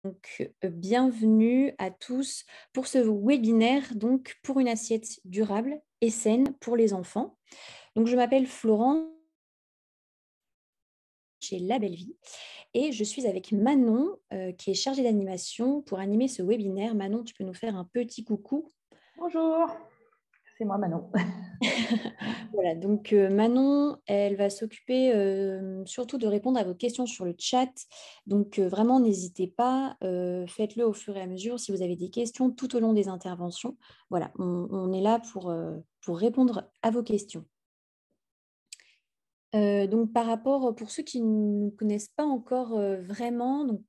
Donc, bienvenue à tous pour ce webinaire donc pour une assiette durable et saine pour les enfants. Donc, je m'appelle Florent chez La Belle Vie et je suis avec Manon qui est chargée d'animation pour animer ce webinaire. Manon, tu peux nous faire un petit coucou? Bonjour, c'est moi Manon. Voilà, donc Manon, elle va s'occuper surtout de répondre à vos questions sur le chat. Donc vraiment, n'hésitez pas, faites-le au fur et à mesure si vous avez des questions tout au long des interventions. Voilà, on est là pour répondre à vos questions. Donc par rapport, pour ceux qui ne nous connaissent pas encore vraiment, donc,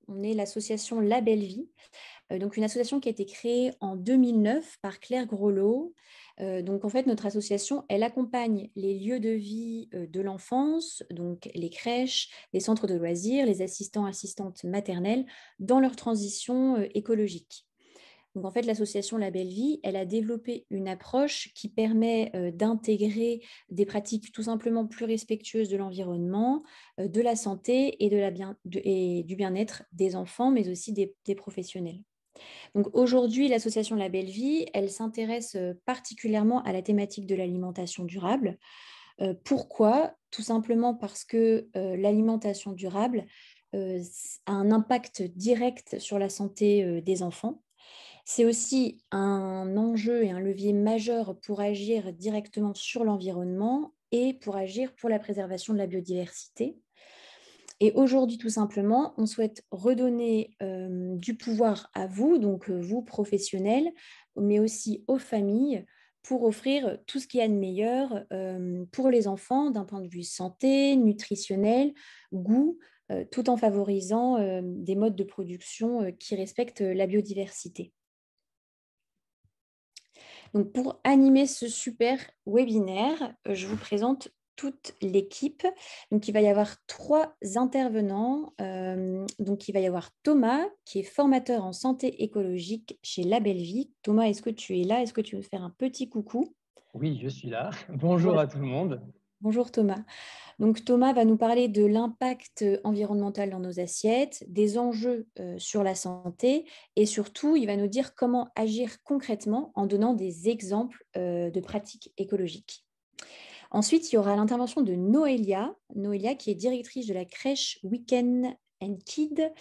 on est l'association La Belle Vie. Donc une association qui a été créée en 2009 par Claire Groslo. Donc en fait, notre association, elle accompagne les lieux de vie de l'enfance, donc les crèches, les centres de loisirs, les assistants, assistantes maternelles, dans leur transition écologique. Donc en fait, l'association La Belle Vie, elle a développé une approche qui permet d'intégrer des pratiques tout simplement plus respectueuses de l'environnement, de la santé et, et du bien-être des enfants, mais aussi des professionnels. Donc aujourd'hui, l'association La Belle Vie, elle s'intéresse particulièrement à la thématique de l'alimentation durable. Pourquoi? Tout simplement parce que l'alimentation durable a un impact direct sur la santé des enfants. C'est aussi un enjeu et un levier majeur pour agir directement sur l'environnement et pour agir pour la préservation de la biodiversité. Et aujourd'hui, tout simplement, on souhaite redonner du pouvoir à vous, donc vous professionnels, mais aussi aux familles, pour offrir tout ce qu'il y a de meilleur pour les enfants d'un point de vue santé, nutritionnel, goût, tout en favorisant des modes de production qui respectent la biodiversité. Donc, pour animer ce super webinaire, je vous présente toute l'équipe. Donc, il va y avoir 3 intervenants. Donc, il va y avoir Thomas, qui est formateur en santé écologique chez La Belle Vie. Thomas, est-ce que tu es là? Est-ce que tu veux faire un petit coucou? Oui, je suis là. Bonjour Voilà. à tout le monde. Bonjour Thomas. Donc Thomas va nous parler de l'impact environnemental dans nos assiettes, des enjeux sur la santé et surtout, il va nous dire comment agir concrètement en donnant des exemples de pratiques écologiques. Ensuite, il y aura l'intervention de Noélia, Noélia qui est directrice de la crèche Weekend and Kid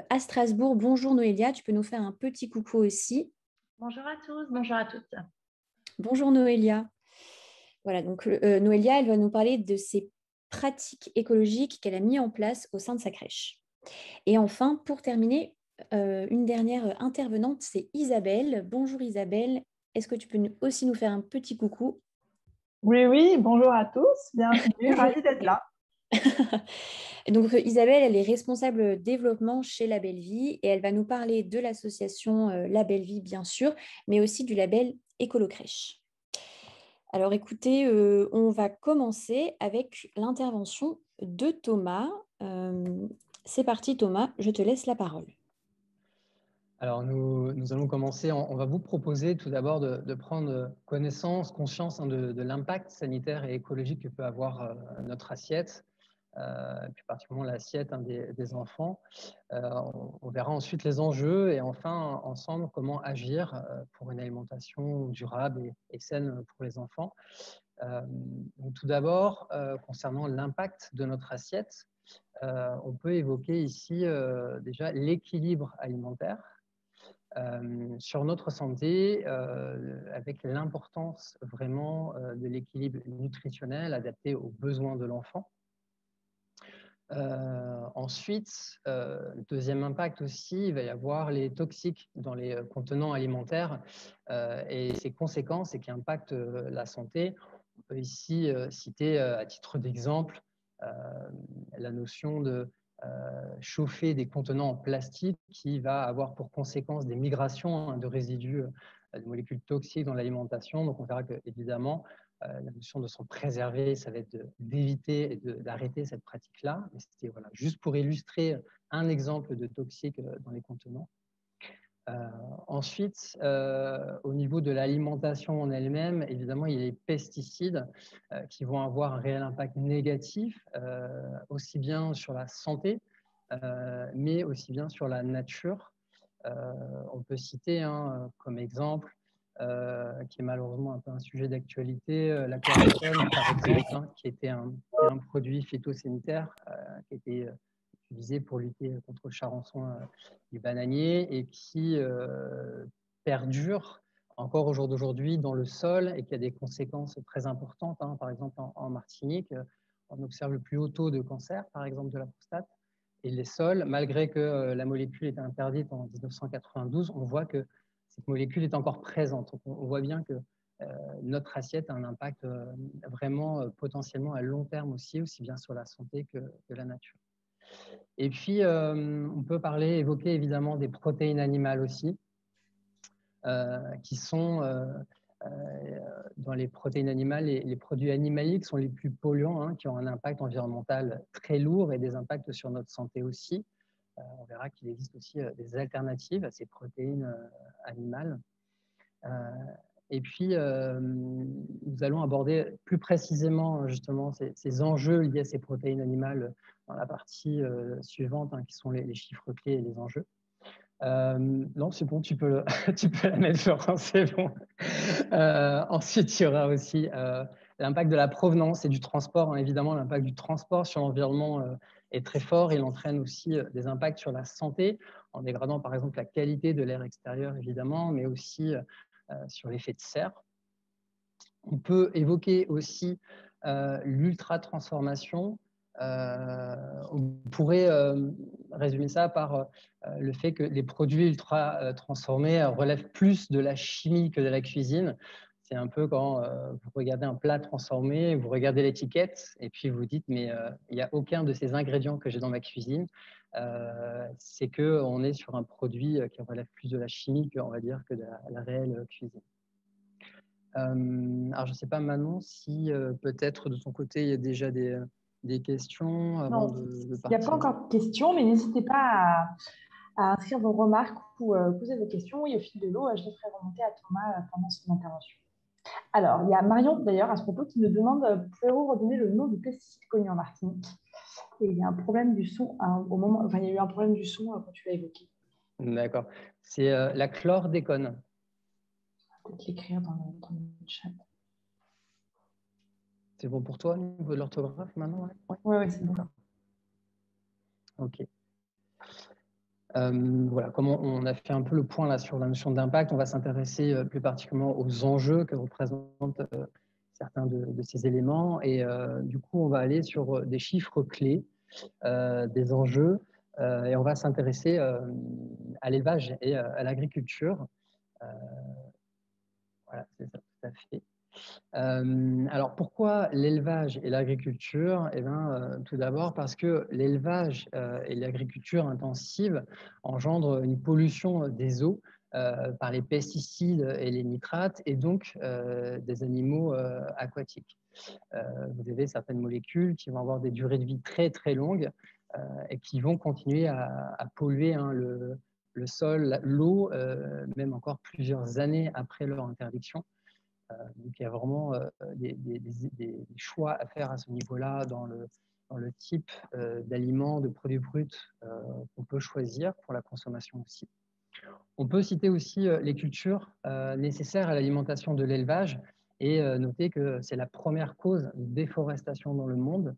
à Strasbourg. Bonjour Noélia, tu peux nous faire un petit coucou aussi. Bonjour à tous, bonjour à toutes. Bonjour Noélia. Voilà, donc Noélia, elle va nous parler de ses pratiques écologiques qu'elle a mis en place au sein de sa crèche. Et enfin, pour terminer, une dernière intervenante, c'est Isabelle. Bonjour Isabelle, est-ce que tu peux aussi nous faire un petit coucou? Oui, oui, bonjour à tous, bienvenue, Bonjour ravie d'être Isabelle. là. Et donc Isabelle, elle est responsable développement chez La Belle Vie et elle va nous parler de l'association La Belle Vie, bien sûr, mais aussi du label Écolo-Crèche. Alors écoutez, on va commencer avec l'intervention de Thomas. C'est parti Thomas, je te laisse la parole. Alors, nous allons commencer. On va vous proposer tout d'abord de prendre connaissance, conscience de l'impact sanitaire et écologique que peut avoir notre assiette, plus particulièrement l'assiette des enfants. On verra ensuite les enjeux et enfin, ensemble, comment agir pour une alimentation durable et saine pour les enfants. Donc, tout d'abord, concernant l'impact de notre assiette, on peut évoquer ici déjà l'équilibre alimentaire sur notre santé, avec l'importance vraiment de l'équilibre nutritionnel adapté aux besoins de l'enfant. Ensuite, deuxième impact aussi, il va y avoir les toxiques dans les contenants alimentaires et ses conséquences et qui impactent la santé. On peut ici citer à titre d'exemple la notion de chauffer des contenants en plastique qui va avoir pour conséquence des migrations de résidus de molécules toxiques dans l'alimentation. Donc on verra que évidemment la notion de s'en préserver, ça va être d'éviter et d'arrêter cette pratique-là. Mais c'était voilà, juste pour illustrer un exemple de toxique dans les contenants. Ensuite, au niveau de l'alimentation en elle-même, évidemment, il y a les pesticides qui vont avoir un réel impact négatif, aussi bien sur la santé mais aussi bien sur la nature. On peut citer comme exemple, qui est malheureusement un peu un sujet d'actualité, la chlordécone, par exemple, qui était un produit phytosanitaire qui était utilisé pour lutter contre le charançon du bananier et qui perdure encore au jour d'aujourd'hui dans le sol et qui a des conséquences très importantes. Par exemple, en Martinique, on observe le plus haut taux de cancer, par exemple, de la prostate. Et les sols, malgré que la molécule était interdite en 1992, on voit que cette molécule est encore présente. Donc, on voit bien que notre assiette a un impact vraiment potentiellement à long terme aussi bien sur la santé que la nature. Et puis, on peut évoquer évidemment des protéines animales aussi, qui sont dans les protéines animales, les produits animaliers sont les plus polluants, qui ont un impact environnemental très lourd et des impacts sur notre santé aussi. On verra qu'il existe aussi des alternatives à ces protéines animales. Et puis, nous allons aborder plus précisément justement ces enjeux liés à ces protéines animales dans la partie suivante, qui sont les chiffres clés et les enjeux. Non, c'est bon, tu peux la mettre, Florence, c'est bon. Ensuite, il y aura aussi l'impact de la provenance et du transport. Évidemment, l'impact du transport sur l'environnement est très fort. Il entraîne aussi des impacts sur la santé, en dégradant par exemple la qualité de l'air extérieur, évidemment, mais aussi sur l'effet de serre. On peut évoquer aussi l'ultra-transformation. On pourrait résumer ça par le fait que les produits ultra transformés relèvent plus de la chimie que de la cuisine. C'est un peu quand vous regardez un plat transformé, vous regardez l'étiquette et puis vous dites mais il n'y a aucun de ces ingrédients que j'ai dans ma cuisine. C'est qu'on est sur un produit qui relève plus de la chimie que, on va dire, que de la réelle cuisine. Alors, je ne sais pas, Manon, si peut-être de ton côté, il y a déjà des questions avant de partir. Il n'y a pas encore de questions, mais n'hésitez pas à inscrire vos remarques ou poser vos questions. Et au fil de l'eau, je les ferai remonter à Thomas pendant son intervention. Alors, il y a Marion, d'ailleurs, à ce propos, qui nous demande pouvez-vous redonner le nom du pesticide connu en Martinique? Et il y a un problème du son il y a eu un problème du son quand tu l'as évoqué. D'accord. C'est la chlordécone. Peut-être l'écrire dans le chat. C'est bon pour toi au niveau de l'orthographe maintenant? Oui, c'est bon. Ok. Voilà, comme on a fait un peu le point là sur la notion d'impact, on va s'intéresser plus particulièrement aux enjeux que représentent certains de ces éléments. Et du coup, on va aller sur des chiffres clés des enjeux et on va s'intéresser à l'élevage et à l'agriculture. Voilà, c'est ça, tout à fait. Alors, pourquoi l'élevage et l'agriculture? Eh bien, tout d'abord parce que l'élevage et l'agriculture intensive engendrent une pollution des eaux par les pesticides et les nitrates et donc des animaux aquatiques. Vous avez certaines molécules qui vont avoir des durées de vie très très longues et qui vont continuer à polluer le sol, l'eau, même encore plusieurs années après leur interdiction. Donc, il y a vraiment des choix à faire à ce niveau-là dans le type d'aliments, de produits bruts qu'on peut choisir pour la consommation aussi. On peut citer aussi les cultures nécessaires à l'alimentation de l'élevage et noter que c'est la première cause de déforestation dans le monde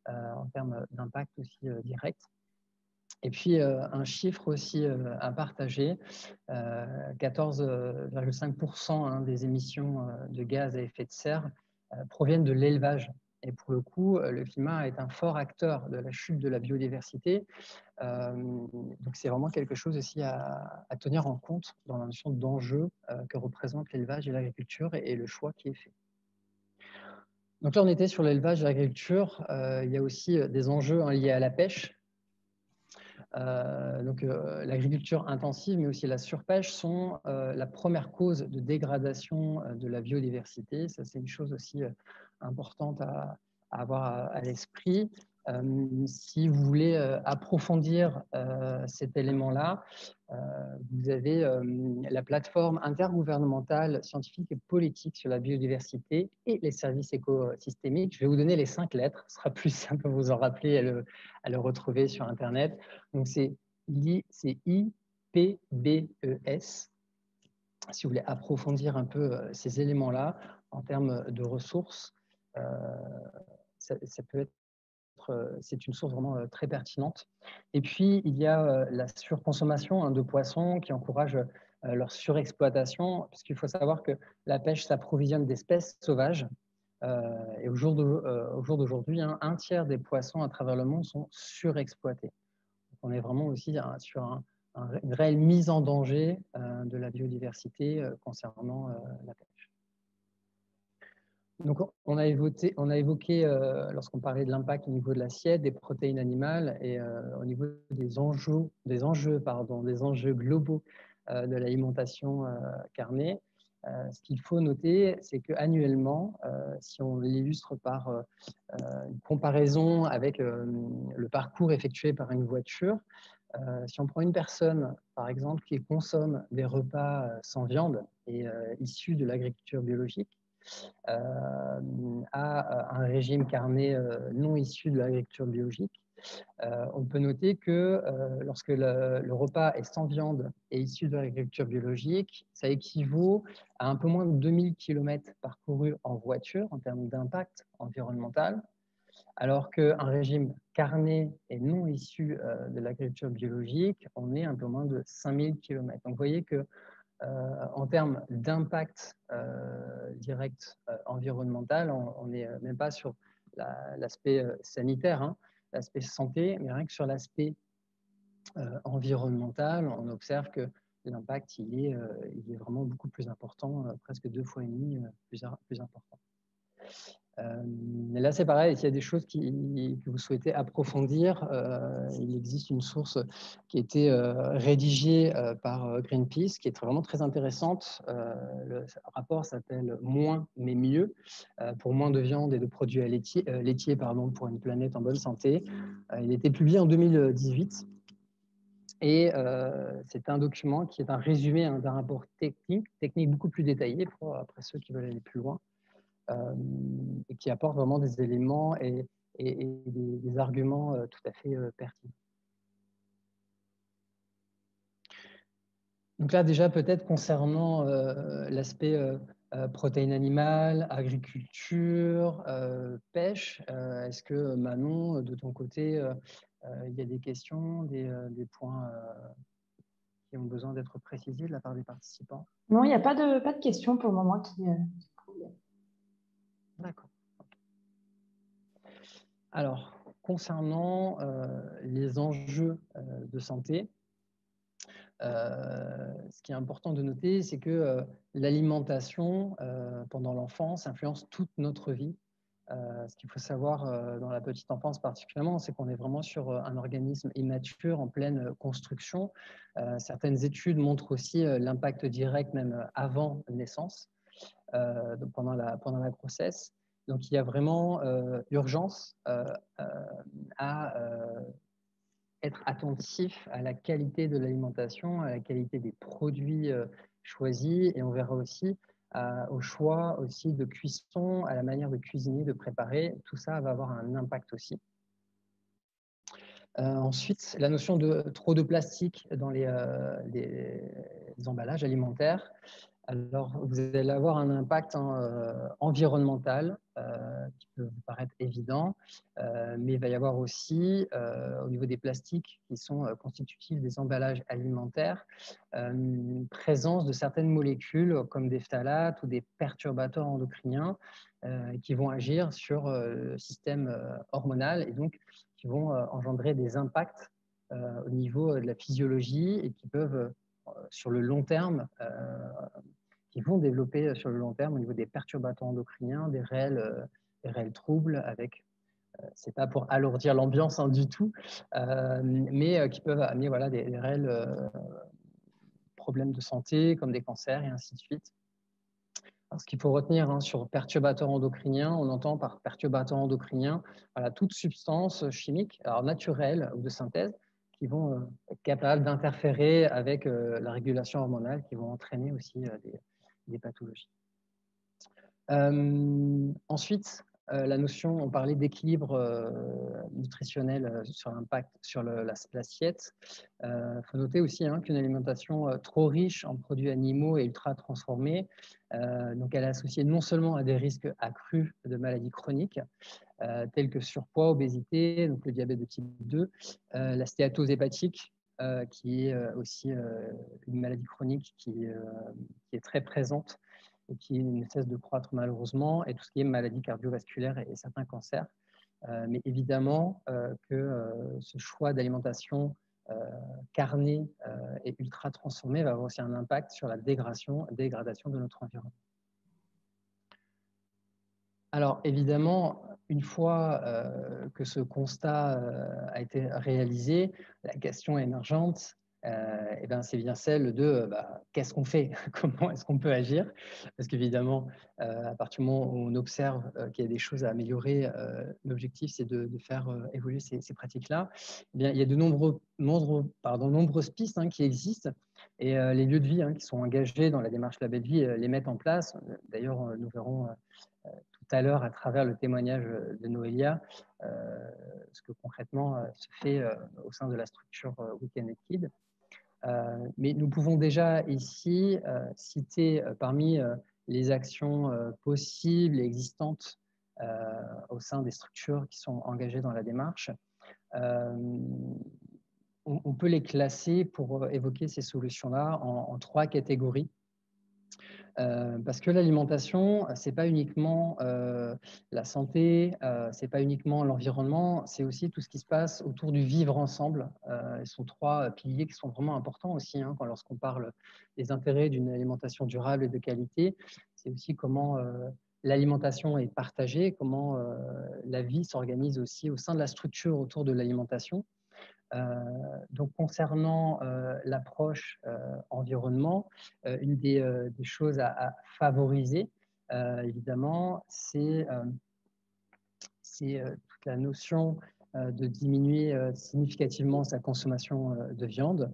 en termes d'impact aussi direct. Et puis, un chiffre aussi à partager, 14,5% des émissions de gaz à effet de serre proviennent de l'élevage. Et pour le coup, le climat est un fort acteur de la chute de la biodiversité. Donc, c'est vraiment quelque chose aussi à tenir en compte dans la notion d'enjeu que représentent l'élevage et l'agriculture et le choix qui est fait. Donc là, on était sur l'élevage et l'agriculture. Il y a aussi des enjeux liés à la pêche. L'agriculture intensive, mais aussi la surpêche sont la première cause de dégradation de la biodiversité. Ça, c'est une chose aussi importante à avoir à l'esprit. Si vous voulez approfondir cet élément-là, vous avez la plateforme intergouvernementale scientifique et politique sur la biodiversité et les services écosystémiques. Je vais vous donner les 5 lettres, ce sera plus simple de vous en rappeler et à le retrouver sur Internet. Donc, c'est IPBES. Si vous voulez approfondir un peu ces éléments-là en termes de ressources, ça peut être c'est une source vraiment très pertinente. Et puis, il y a la surconsommation de poissons qui encourage leur surexploitation, puisqu'il faut savoir que la pêche s'approvisionne d'espèces sauvages. Et au jour d'aujourd'hui, un tiers des poissons à travers le monde sont surexploités. Donc, on est vraiment aussi sur une réelle mise en danger de la biodiversité concernant la pêche. Donc, on a évoqué lorsqu'on parlait de l'impact au niveau de l'assiette, des protéines animales et au niveau des enjeux globaux de l'alimentation carnée. Ce qu'il faut noter, c'est qu'annuellement, si on l'illustre par une comparaison avec le parcours effectué par une voiture, si on prend une personne, par exemple, qui consomme des repas sans viande et issus de l'agriculture biologique, à un régime carné non issu de l'agriculture biologique, on peut noter que lorsque le repas est sans viande et issu de l'agriculture biologique, ça équivaut à un peu moins de 2000 km parcourus en voiture en termes d'impact environnemental, alors qu'un régime carné et non issu de l'agriculture biologique, on est un peu moins de 5000 km. Donc vous voyez que en termes d'impact direct environnemental, on n'est même pas sur l'aspect sanitaire, hein, l'aspect santé, mais rien que sur l'aspect environnemental, on observe que l'impact il est vraiment beaucoup plus important, presque 2,5 fois plus important. Mais là, c'est pareil, s'il y a des choses que vous souhaitez approfondir, il existe une source qui a été rédigée par Greenpeace, qui est vraiment très intéressante. Le rapport s'appelle « Moins mais mieux » pour moins de viande et de produits laitiers pour une planète en bonne santé. Il a été publié en 2018. Et c'est un document qui est un résumé d'un rapport technique beaucoup plus détaillé pour après ceux qui veulent aller plus loin. Et qui apporte vraiment des éléments et des arguments tout à fait pertinents. Donc là, déjà, peut-être concernant l'aspect protéines animales, agriculture, pêche, est-ce que Manon, de ton côté, il y a des questions, des points qui ont besoin d'être précisés de la part des participants? Non, il n'y a pas de questions pour le moment qui... D'accord. Alors, concernant les enjeux de santé, ce qui est important de noter, c'est que l'alimentation pendant l'enfance influence toute notre vie. Ce qu'il faut savoir dans la petite enfance particulièrement, c'est qu'on est vraiment sur un organisme immature en pleine construction. Certaines études montrent aussi l'impact direct même avant naissance, donc pendant la grossesse. Donc, il y a vraiment urgence à être attentif à la qualité de l'alimentation, à la qualité des produits choisis, et on verra aussi au choix aussi de cuisson, à la manière de cuisiner, de préparer. Tout ça va avoir un impact aussi. Ensuite, la notion de trop de plastique dans les emballages alimentaires. Alors, vous allez avoir un impact environnemental qui peut vous paraître évident, mais il va y avoir aussi, au niveau des plastiques qui sont constitutifs des emballages alimentaires, une présence de certaines molécules comme des phtalates ou des perturbateurs endocriniens qui vont agir sur le système hormonal et donc qui vont engendrer des impacts au niveau de la physiologie et qui peuvent sur le long terme, qui vont développer sur le long terme au niveau des perturbateurs endocriniens, des réels troubles avec, c'est pas pour alourdir l'ambiance du tout, mais qui peuvent amener voilà, des réels problèmes de santé comme des cancers et ainsi de suite. Ce qu'il faut retenir hein, sur perturbateur endocrinien, on entend par perturbateur endocrinien voilà, toute substance chimique, alors naturelle ou de synthèse, qui vont être capables d'interférer avec la régulation hormonale, qui vont entraîner aussi des pathologies. Ensuite, la notion, on parlait d'équilibre nutritionnel sur l'impact sur l'assiette. Il faut noter aussi hein, qu'une alimentation trop riche en produits animaux et ultra transformés, donc elle est associée non seulement à des risques accrus de maladies chroniques, tels que surpoids, obésité, donc le diabète de type 2, la stéatose hépatique, qui est aussi une maladie chronique qui est très présente et qui ne cesse de croître malheureusement, et tout ce qui est maladie cardiovasculaire et certains cancers. Mais évidemment que ce choix d'alimentation carnée et ultra transformée va avoir aussi un impact sur la dégradation de notre environnement. Alors évidemment, une fois que ce constat a été réalisé, la question émergente, c'est bien celle de qu'est-ce qu'on fait? Comment est-ce qu'on peut agir? Parce qu'évidemment, à partir du moment où on observe qu'il y a des choses à améliorer, l'objectif c'est de faire évoluer ces pratiques-là. Eh bien, il y a de nombreuses pistes hein, qui existent et les lieux de vie hein, qui sont engagés dans la démarche Label Vie les mettent en place. D'ailleurs, nous verrons tout à l'heure à travers le témoignage de Noélia, ce que concrètement se fait au sein de la structure Weekend Aid Kids. Mais nous pouvons déjà ici citer parmi les actions possibles et existantes au sein des structures qui sont engagées dans la démarche. On peut les classer pour évoquer ces solutions-là en 3 catégories. Parce que l'alimentation, ce n'est pas uniquement la santé, ce n'est pas uniquement l'environnement, c'est aussi tout ce qui se passe autour du vivre ensemble. Ce sont 3 piliers qui sont vraiment importants aussi hein, lorsqu'on parle des intérêts d'une alimentation durable et de qualité. C'est aussi comment l'alimentation est partagée, comment la vie s'organise aussi au sein de la structure autour de l'alimentation. Donc, concernant l'approche environnement, une des choses à favoriser, évidemment, c'est toute la notion de diminuer significativement sa consommation de viande.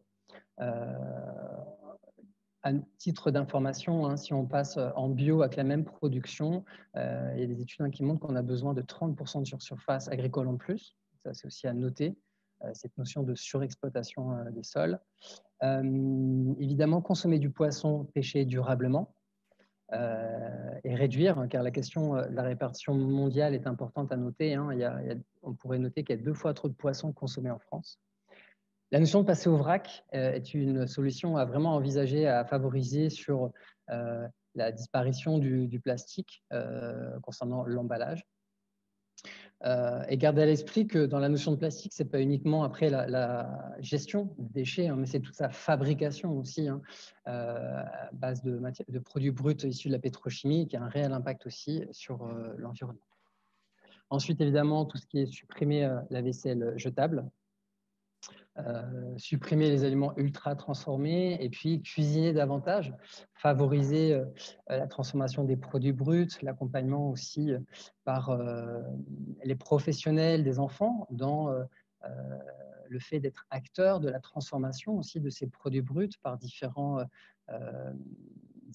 À titre d'information, hein, si on passe en bio avec la même production, il y a des études hein, qui montrent qu'on a besoin de 30% de surface agricole en plus. Ça, c'est aussi à noter. Cette notion de surexploitation des sols. Évidemment, consommer du poisson pêché durablement et réduire, hein, car la question de la répartition mondiale est importante à noter. Hein. On pourrait noter qu'il y a 2 fois trop de poissons consommés en France. La notion de passer au vrac est une solution à vraiment envisager, à favoriser sur la disparition du plastique concernant l'emballage. Et garder à l'esprit que dans la notion de plastique, ce n'est pas uniquement après la gestion des déchets, hein, mais c'est toute sa fabrication aussi, hein, à base de produits bruts issus de la pétrochimie, qui a un réel impact aussi sur l'environnement. Ensuite, évidemment, tout ce qui est supprimer la vaisselle jetable, supprimer les aliments ultra transformés et puis cuisiner davantage, favoriser la transformation des produits bruts, l'accompagnement aussi par les professionnels des enfants dans le fait d'être acteur de la transformation aussi de ces produits bruts par différents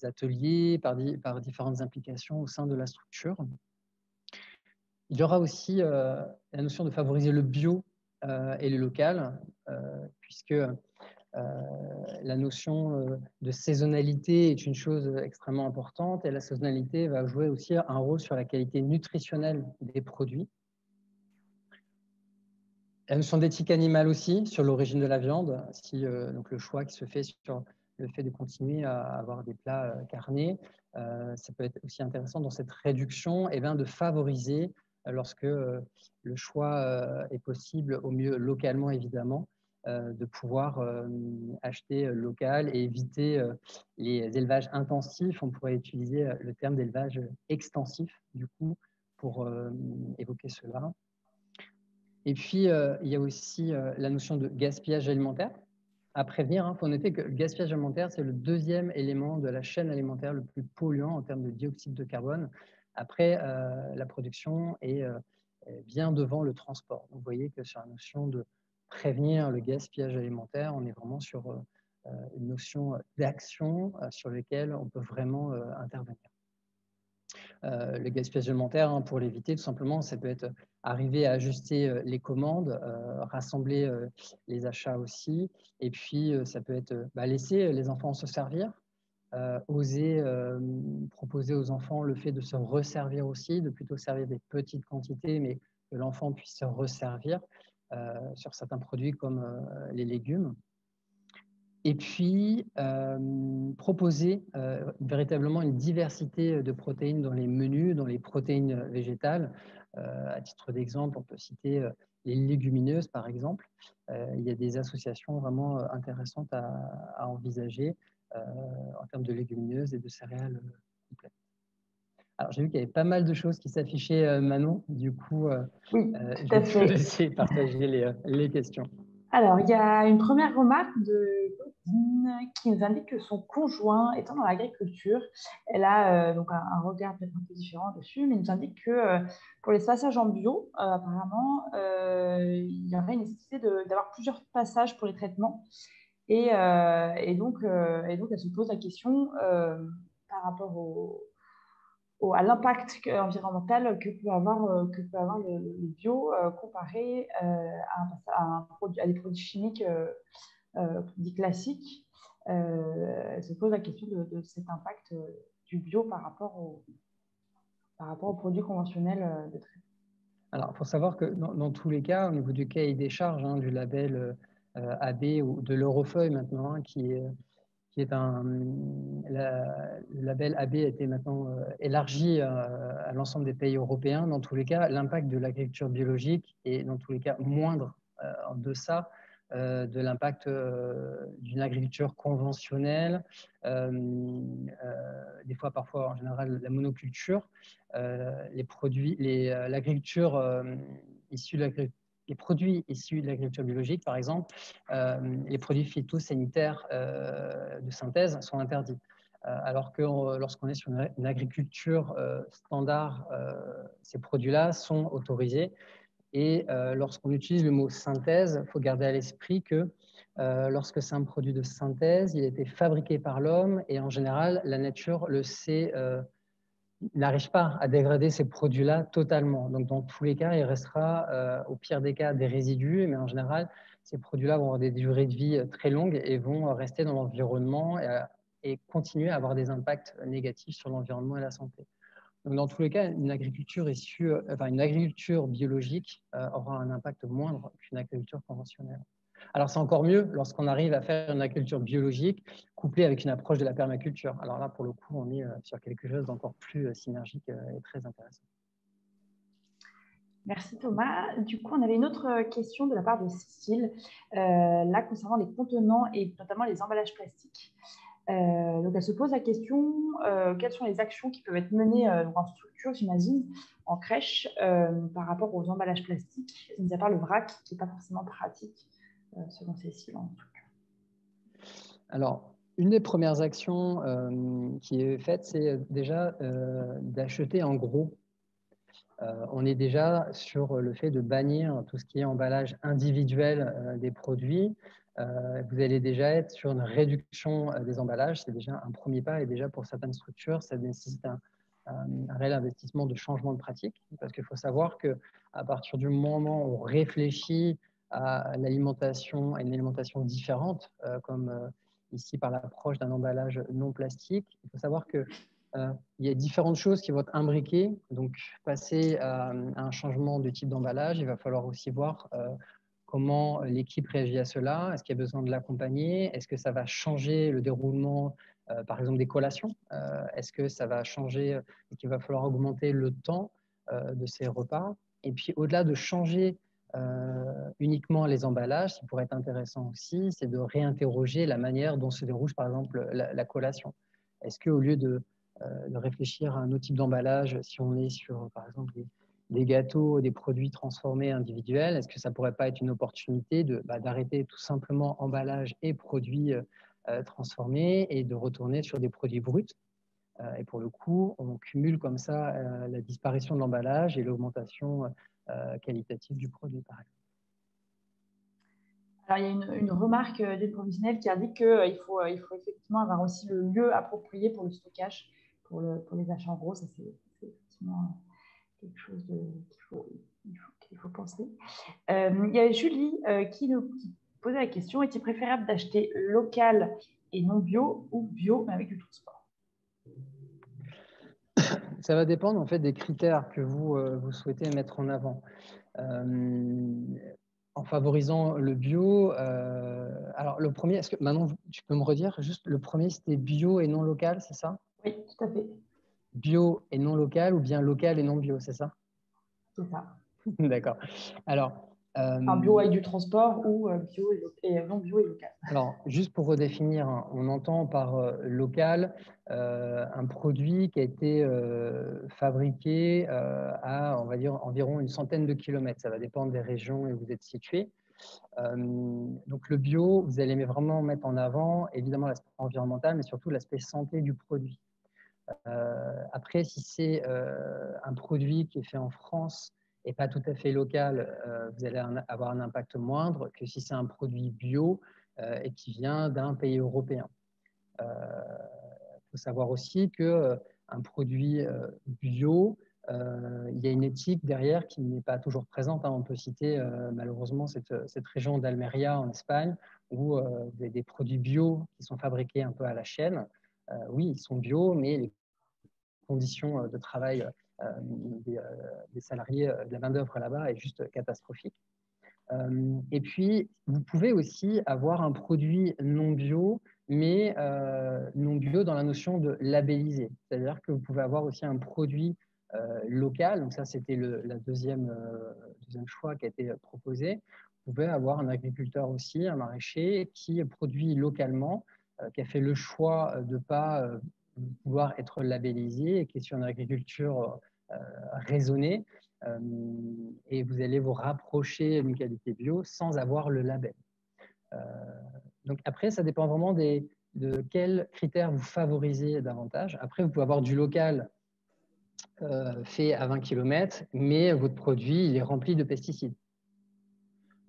ateliers, par différentes implications au sein de la structure. Il y aura aussi la notion de favoriser le bio et le local, puisque la notion de saisonnalité est une chose extrêmement importante et la saisonnalité va jouer aussi un rôle sur la qualité nutritionnelle des produits. La notion d'éthique animale aussi, sur l'origine de la viande, si donc le choix qui se fait sur le fait de continuer à avoir des plats carnés, ça peut être aussi intéressant dans cette réduction et de favoriser, lorsque le choix est possible, au mieux localement évidemment, de pouvoir acheter local et éviter les élevages intensifs. On pourrait utiliser le terme d'élevage extensif, du coup, pour évoquer cela. Et puis, il y a aussi la notion de gaspillage alimentaire. à prévenir. Il faut noter que le gaspillage alimentaire, c'est le deuxième élément de la chaîne alimentaire le plus polluant en termes de dioxyde de carbone, après la production et bien devant le transport. Donc, vous voyez que sur la notion de prévenir le gaspillage alimentaire, on est vraiment sur une notion d'action sur laquelle on peut vraiment intervenir. Le gaspillage alimentaire, pour l'éviter, tout simplement, ça peut être arriver à ajuster les commandes, rassembler les achats aussi, et puis ça peut être laisser les enfants se servir, oser proposer aux enfants le fait de se resservir aussi, de plutôt servir des petites quantités, mais que l'enfant puisse se resservir sur certains produits comme les légumes. Et puis, proposer véritablement une diversité de protéines dans les menus, dans les protéines végétales. À titre d'exemple, on peut citer les légumineuses, par exemple. Il y a des associations vraiment intéressantes à envisager en termes de légumineuses et de céréales complètes. Alors, j'ai vu qu'il y avait pas mal de choses qui s'affichaient, Manon. Du coup, Oui, je tout à vais te fait. laisser partager les questions. Alors, il y a une première remarque de Claudine qui nous indique que son conjoint étant dans l'agriculture, elle a donc un regard peut-être un peu différent dessus, mais il nous indique que pour les passages en bio, apparemment, il y aurait une nécessité d'avoir plusieurs passages pour les traitements. Et donc, elle se pose la question par rapport à l'impact environnemental que peut avoir le bio comparé à des produits chimiques dits classiques. Elle se pose la question de cet impact du bio par rapport aux produits conventionnels de traitement. Alors, il faut savoir que dans tous les cas, au niveau du cahier des charges, du label AB ou de l'Eurofeuille maintenant, qui est le label AB a été maintenant élargi à l'ensemble des pays européens. Dans tous les cas, l'impact de l'agriculture biologique est dans tous les cas moindre en deçà de l'impact d'une agriculture conventionnelle, des fois parfois en général la monoculture. L'agriculture issue de l'agriculture les produits issus de l'agriculture biologique, par exemple, les produits phytosanitaires de synthèse sont interdits. Alors que lorsqu'on est sur une agriculture standard, ces produits-là sont autorisés. Et lorsqu'on utilise le mot synthèse, il faut garder à l'esprit que lorsque c'est un produit de synthèse, il a été fabriqué par l'homme et en général, la nature le sait n'arrive pas à dégrader ces produits-là totalement. Donc, dans tous les cas, il restera, au pire des cas, des résidus, mais en général, ces produits-là vont avoir des durées de vie très longues et vont rester dans l'environnement et continuer à avoir des impacts négatifs sur l'environnement et la santé. Donc, dans tous les cas, une agriculture biologique aura un impact moindre qu'une agriculture conventionnelle. Alors, c'est encore mieux lorsqu'on arrive à faire une agriculture biologique couplée avec une approche de la permaculture. Alors là, pour le coup, on est sur quelque chose d'encore plus synergique et très intéressant. Merci Thomas. Du coup, on avait une autre question de la part de Cécile, là concernant les contenants et notamment les emballages plastiques. Donc, elle se pose la question, quelles sont les actions qui peuvent être menées en structure, j'imagine, en crèche, par rapport aux emballages plastiques, mis à part le vrac, qui n'est pas forcément pratique, selon Cécile, en structure. Alors, une des premières actions qui est faite, c'est déjà d'acheter en gros. On est déjà sur le fait de bannir tout ce qui est emballage individuel des produits. Vous allez déjà être sur une réduction des emballages. C'est déjà un premier pas et déjà pour certaines structures, ça nécessite un réel investissement de changement de pratique parce qu'il faut savoir qu'à partir du moment où on réfléchit à l'alimentation, à une alimentation différente, comme ici par l'approche d'un emballage non plastique, il faut savoir que il y a différentes choses qui vont être imbriquées. Donc, passer à un changement de type d'emballage, il va falloir aussi voir comment l'équipe réagit à cela. Est-ce qu'il y a besoin de l'accompagner? Est-ce que ça va changer le déroulement, par exemple, des collations? Est-ce que ça va changer et qu'il va falloir augmenter le temps de ces repas? Et puis, au-delà de changer uniquement les emballages, ce qui pourrait être intéressant aussi, c'est de réinterroger la manière dont se déroule, par exemple, la collation. Est-ce qu'au lieu de réfléchir à un autre type d'emballage, si on est sur, par exemple, des gâteaux, des produits transformés individuels, est-ce que ça ne pourrait pas être une opportunité d'arrêter tout simplement emballage et produits transformés et de retourner sur des produits bruts? Et pour le coup, on cumule comme ça la disparition de l'emballage et l'augmentation qualitative du produit, par exemple. Alors, il y a une remarque des professionnels qui indique qu'il faut effectivement avoir aussi le lieu approprié pour le stockage, pour les achats en gros. Ça, c'est effectivement quelque chose qu'il faut penser. Il y a Julie qui posait la question, est-il préférable d'acheter local et non bio ou bio mais avec du transport? Ça va dépendre en fait des critères que vous souhaitez mettre en avant. En favorisant le bio, alors le premier, est-ce que maintenant tu peux me redire juste le premier, c'était bio et non local, c'est ça? Oui, tout à fait. Bio et non local ou bien local et non bio, c'est ça? C'est ça. D'accord. Alors, un bio avec du transport ou bio et non bio et local. Alors, juste pour redéfinir, hein, on entend par local un produit qui a été fabriqué à, on va dire, environ une centaine de kilomètres. Ça va dépendre des régions où vous êtes situé. Donc, le bio, vous allez vraiment mettre en avant, évidemment, l'aspect environnemental, mais surtout l'aspect santé du produit. Après, si c'est un produit qui est fait en France et pas tout à fait local, vous allez avoir un impact moindre que si c'est un produit bio et qui vient d'un pays européen. Il faut savoir aussi qu'un produit bio, il y a une éthique derrière qui n'est pas toujours présente. On peut citer malheureusement cette région d'Almeria en Espagne où vous avez des produits bio qui sont fabriqués un peu à la chaîne. Oui, ils sont bio, mais les conditions de travail des salariés, de la main-d'œuvre là-bas est juste catastrophique. Et puis, vous pouvez aussi avoir un produit non bio, mais non bio dans la notion de labellisé. C'est-à-dire que vous pouvez avoir aussi un produit local. Donc ça, c'était la deuxième choix qui a été proposé. Vous pouvez avoir un agriculteur aussi, un maraîcher, qui produit localement, qui a fait le choix de ne pas pouvoir être labellisé et qui est sur une agriculture raisonnée. Et vous allez vous rapprocher d'une qualité bio sans avoir le label. Donc après, ça dépend vraiment de quels critères vous favorisez davantage. Après, vous pouvez avoir du local fait à 20 km, mais votre produit il est rempli de pesticides.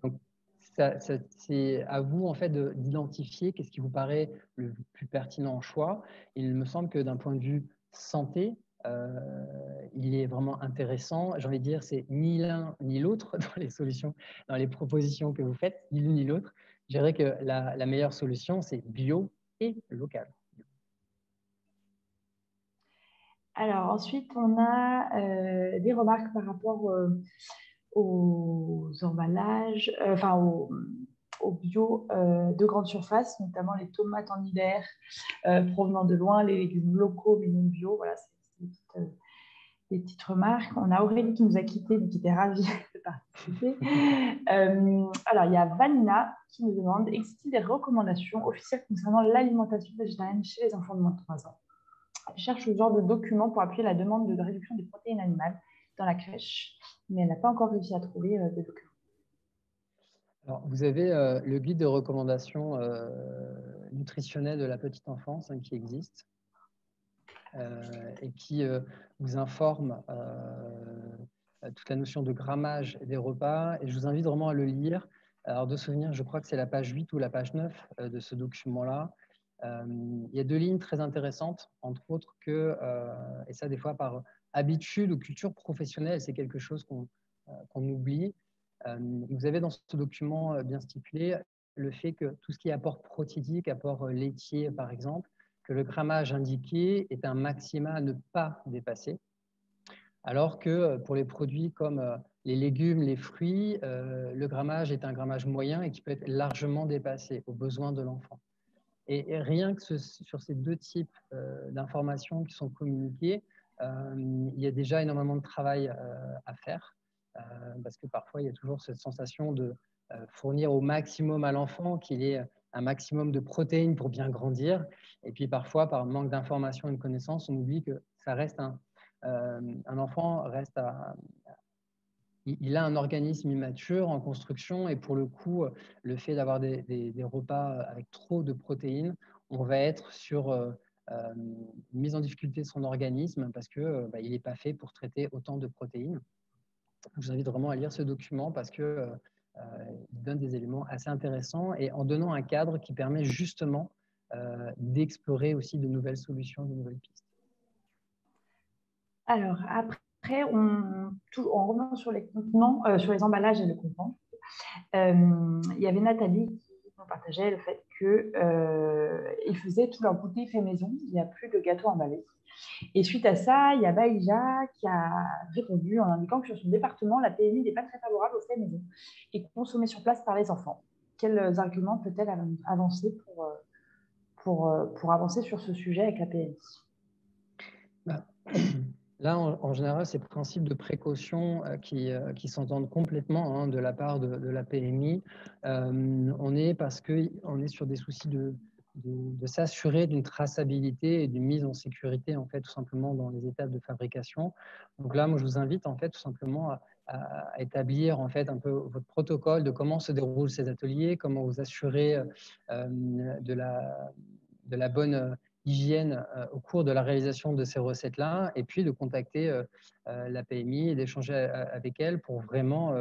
Donc, c'est à vous en fait d'identifier qu'est-ce qui vous paraît le plus pertinent en choix. Il me semble que d'un point de vue santé, il est vraiment intéressant. J'ai envie de dire, c'est ni l'un ni l'autre dans les solutions, dans les propositions que vous faites, ni l'une ni l'autre. Je dirais que la meilleure solution, c'est bio et local. Alors ensuite, on a des remarques par rapport aux emballages, enfin aux bio de grande surface, notamment les tomates en hiver provenant de loin, les légumes locaux mais non bio. Voilà, c'est des petites remarques. On a Aurélie qui nous a quittés, mais qui était ravie de participer. Alors, il y a Vanina qui nous demande, existe-t-il des recommandations officielles concernant l'alimentation végétarienne chez les enfants de moins de 3 ans? Je cherche ce genre de document pour appuyer la demande de réduction des protéines animales dans la crèche, mais elle n'a pas encore réussi à trouver de document. Alors, vous avez le guide de recommandations nutritionnelles de la petite enfance qui existe et qui vous informe toute la notion de grammage des repas. Et je vous invite vraiment à le lire. Alors, de souvenir, je crois que c'est la page 8 ou la page 9 de ce document-là. Il y a 2 lignes très intéressantes, entre autres que, et ça des fois par habitude ou culture professionnelle, c'est quelque chose qu'on oublie. Vous avez dans ce document bien stipulé le fait que tout ce qui est apport protidique, apport laitier par exemple, que le grammage indiqué est un maxima à ne pas dépasser. Alors que pour les produits comme les légumes, les fruits, le grammage est un grammage moyen et qui peut être largement dépassé aux besoins de l'enfant. Et rien que sur ces 2 types d'informations qui sont communiquées, il y a déjà énormément de travail à faire parce que parfois, il y a toujours cette sensation de fournir au maximum à l'enfant, qu'il ait un maximum de protéines pour bien grandir. Et puis parfois, par manque d'information et de connaissances, on oublie que ça reste un enfant reste il a un organisme immature en construction et pour le coup, le fait d'avoir des repas avec trop de protéines, on va être sur une mise en difficulté de son organisme parce que il n'est pas fait pour traiter autant de protéines. Je vous invite vraiment à lire ce document parce que il donne des éléments assez intéressants et en donnant un cadre qui permet justement d'explorer aussi de nouvelles solutions, de nouvelles pistes. Alors, après, on revenant sur les contenants, sur les emballages et le contenant, il y avait Nathalie qui nous partageait le fait qu'ils faisaient tout leur goûter fait maison. Il n'y a plus de gâteaux emballés. Et suite à ça, il y a Baïja qui a répondu en indiquant que sur son département, la PMI n'est pas très favorable aux faits maison et consommés sur place par les enfants. Quels arguments peut-elle avancer pour avancer sur ce sujet avec la PMI? Là, en général, ces principes de précaution qui s'entendent complètement de la part de la PMI, on est sur des soucis de s'assurer d'une traçabilité et d'une mise en sécurité, en fait, tout simplement dans les étapes de fabrication. Donc là, moi, je vous invite, en fait, tout simplement à établir, en fait, un peu votre protocole de comment se déroulent ces ateliers, comment vous assurer de la bonne hygiène au cours de la réalisation de ces recettes-là, et puis de contacter la PMI et d'échanger avec elle pour vraiment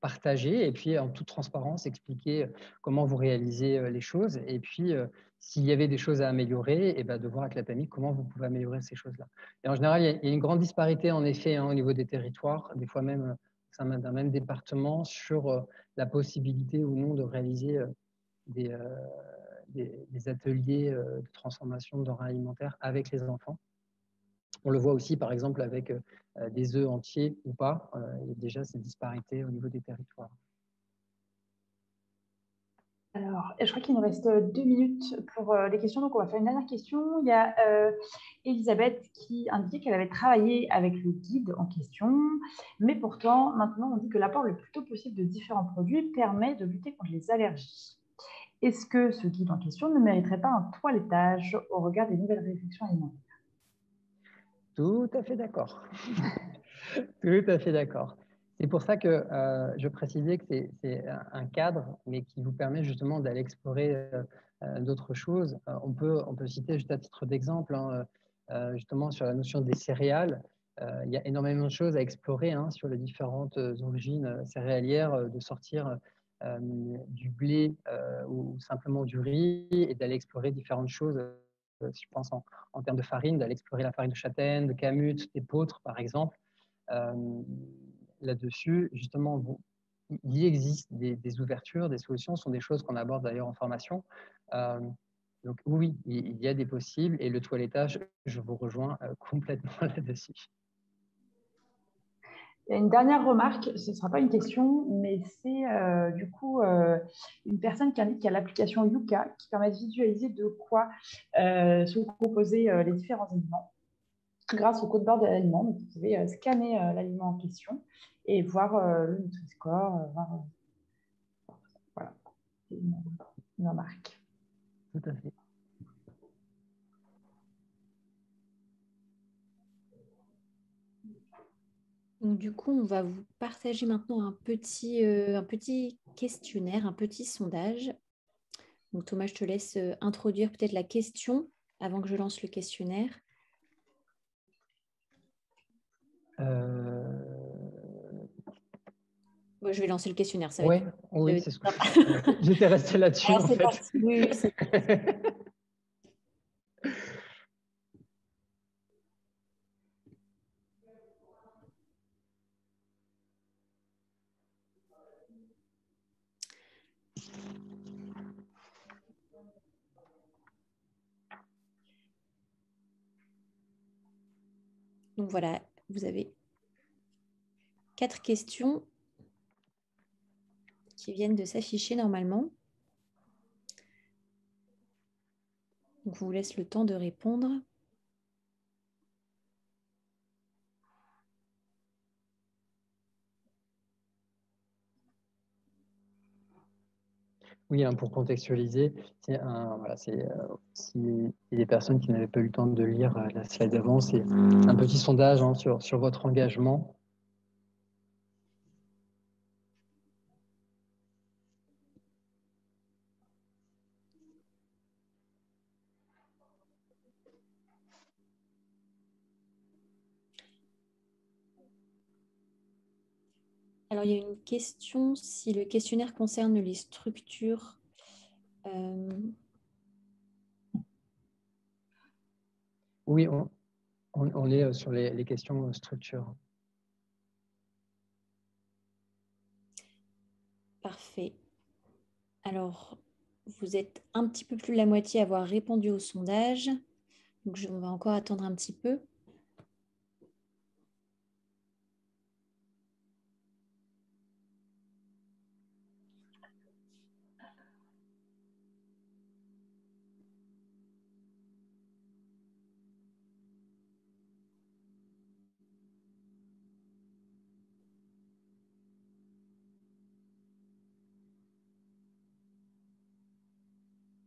partager et puis en toute transparence expliquer comment vous réalisez les choses et puis s'il y avait des choses à améliorer, et de voir avec la PMI comment vous pouvez améliorer ces choses-là. Et en général, il y a une grande disparité en effet au niveau des territoires, des fois même au sein d'un même département, sur la possibilité ou non de réaliser des ateliers de transformation de denrées alimentaires avec les enfants. On le voit aussi, par exemple, avec des œufs entiers ou pas. Il y a déjà cette disparité au niveau des territoires. Alors, je crois qu'il nous reste 2 minutes pour les questions, donc on va faire une dernière question. Il y a Elisabeth qui indiquait qu'elle avait travaillé avec le guide en question, mais pourtant, maintenant, on dit que l'apport le plus tôt possible de différents produits permet de lutter contre les allergies. Est-ce que ce guide en question ne mériterait pas un toilettage au regard des nouvelles réflexions alimentaires? Tout à fait d'accord. Tout à fait d'accord. C'est pour ça que je précisais que c'est un cadre, mais qui vous permet justement d'aller explorer d'autres choses. On peut citer, juste à titre d'exemple, justement sur la notion des céréales. Il y a énormément de choses à explorer sur les différentes origines céréalières, de sortir du blé ou simplement du riz et d'aller explorer différentes choses. Je pense en termes de farine, d'aller explorer la farine de châtaigne, de camut, d'épeautre, par exemple. Là-dessus, justement, il existe des ouvertures, des solutions, ce sont des choses qu'on aborde d'ailleurs en formation. Donc oui, il y a des possibles et le toilettage, je vous rejoins complètement là-dessus. Il y a une dernière remarque, ce ne sera pas une question, mais c'est du coup une personne qui indique qu'il y a l'application Yuka qui permet de visualiser de quoi sont composés les différents aliments grâce au code barre de l'aliment. Donc, vous pouvez scanner l'aliment en question et voir le Nutri-Score. Voilà, c'est une remarque. Tout à fait. Donc, du coup, on va vous partager maintenant un petit questionnaire, un petit sondage. Donc, Thomas, je te laisse introduire peut-être la question avant que je lance le questionnaire. Bon, je vais lancer le questionnaire. Ça va être... Oui, c'est ce que j'étais resté là-dessus. Alors, c'est parti. Oui, c'est Donc voilà, vous avez 4 questions qui viennent de s'afficher normalement. Donc, on vous laisse le temps de répondre. Oui, pour contextualiser, si les personnes qui n'avaient pas eu le temps de lire la slide d'avant, c'est un petit sondage sur votre engagement Alors, il y a une question si le questionnaire concerne les structures. Oui, on est sur les questions structure. Parfait. Alors, vous êtes un petit peu plus de la moitié à avoir répondu au sondage. Donc, on va encore attendre un petit peu.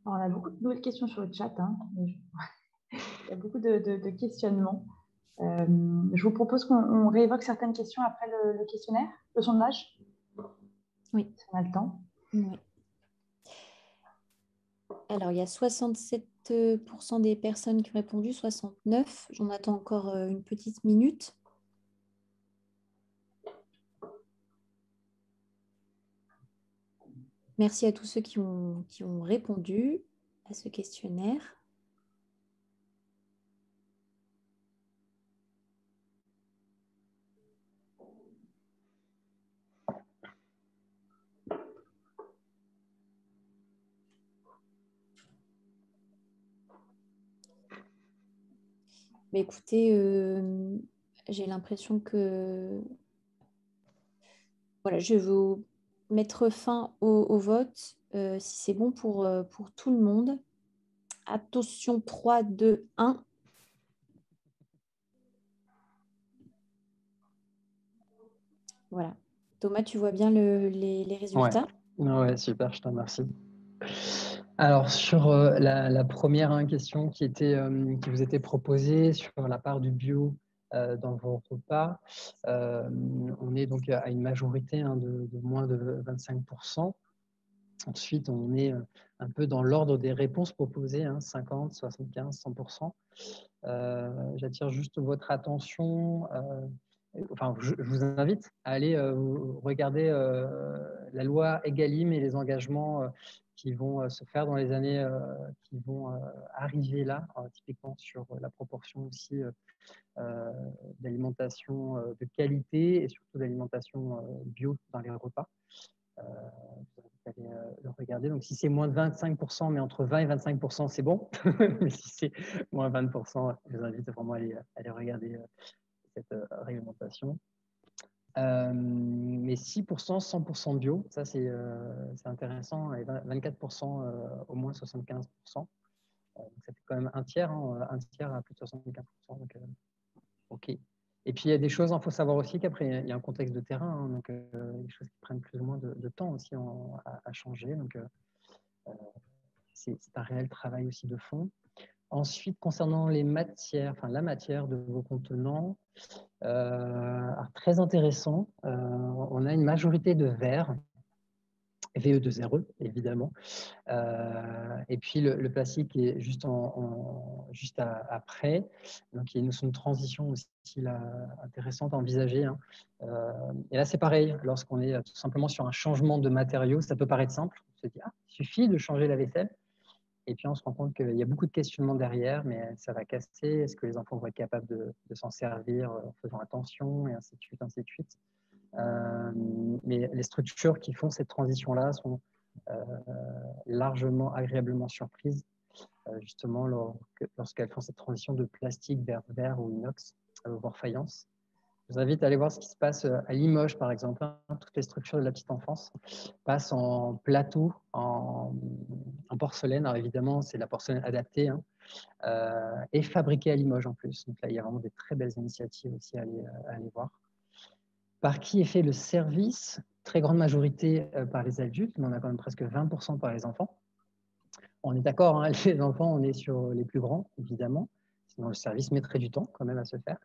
Alors, on a beaucoup de nouvelles questions sur le chat. Hein. Il y a beaucoup de questionnements. Je vous propose qu'on réévoque certaines questions après le questionnaire, le sondage. Oui. Si on a le temps. Oui. Alors, il y a 67% des personnes qui ont répondu, 69. J'en attends encore une petite minute. Merci à tous ceux qui ont répondu à ce questionnaire. Mais écoutez, j'ai l'impression que voilà, je vais vous mettre fin au vote, si c'est bon pour tout le monde. Attention, 3, 2, 1. Voilà. Thomas, tu vois bien les résultats? Ouais, super, je te remercie. Alors, sur la première question qui vous était proposée sur la part du bio dans vos repas, on est donc à une majorité de moins de 25%. Ensuite, on est un peu dans l'ordre des réponses proposées, 50, 75, 100%. J'attire juste votre attention. Je vous invite à aller regarder la loi Egalim et les engagements qui vont se faire dans les années qui vont arriver là, typiquement sur la proportion aussi d'alimentation de qualité et surtout d'alimentation bio dans les repas. Vous allez le regarder. Donc, si c'est moins de 25%, mais entre 20 et 25%, c'est bon. Mais si c'est moins 20%, je vous invite vraiment à aller regarder cette réglementation. Mais 6%, 100% bio, ça c'est intéressant, et 24% au moins 75%. Donc ça fait quand même un tiers à plus de 75%. Donc, OK. Et puis il y a des choses, il faut savoir aussi qu'après il y a un contexte de terrain, donc des choses qui prennent plus ou moins de temps aussi à changer. Donc c'est un réel travail aussi de fond. Ensuite, concernant les matières, la matière de vos contenants, très intéressant, on a une majorité de verre, VE2RE évidemment, et puis le plastique est juste, juste après. Donc il y a une notion de transition aussi là, intéressante à envisager. Et là c'est pareil, lorsqu'on est tout simplement sur un changement de matériau, ça peut paraître simple, on se dit il suffit de changer la vaisselle. Et puis, on se rend compte qu'il y a beaucoup de questionnements derrière, mais ça va casser. Est-ce que les enfants vont être capables de s'en servir en faisant attention, et ainsi de suite, ainsi de suite. Mais les structures qui font cette transition-là sont largement, agréablement surprises, justement, lorsqu'elles font cette transition de plastique vers verre ou inox, voire faïence. Je vous invite à aller voir ce qui se passe à Limoges, par exemple. Toutes les structures de la petite enfance passent en plateau, en porcelaine. Alors évidemment, c'est la porcelaine adaptée et fabriquée à Limoges en plus. Donc là, il y a vraiment des très belles initiatives aussi à aller voir. Par qui est fait le service? Très grande majorité par les adultes, mais on a quand même presque 20% par les enfants. On est d'accord, les enfants, on est sur les plus grands, évidemment. Sinon, le service mettrait du temps quand même à se faire.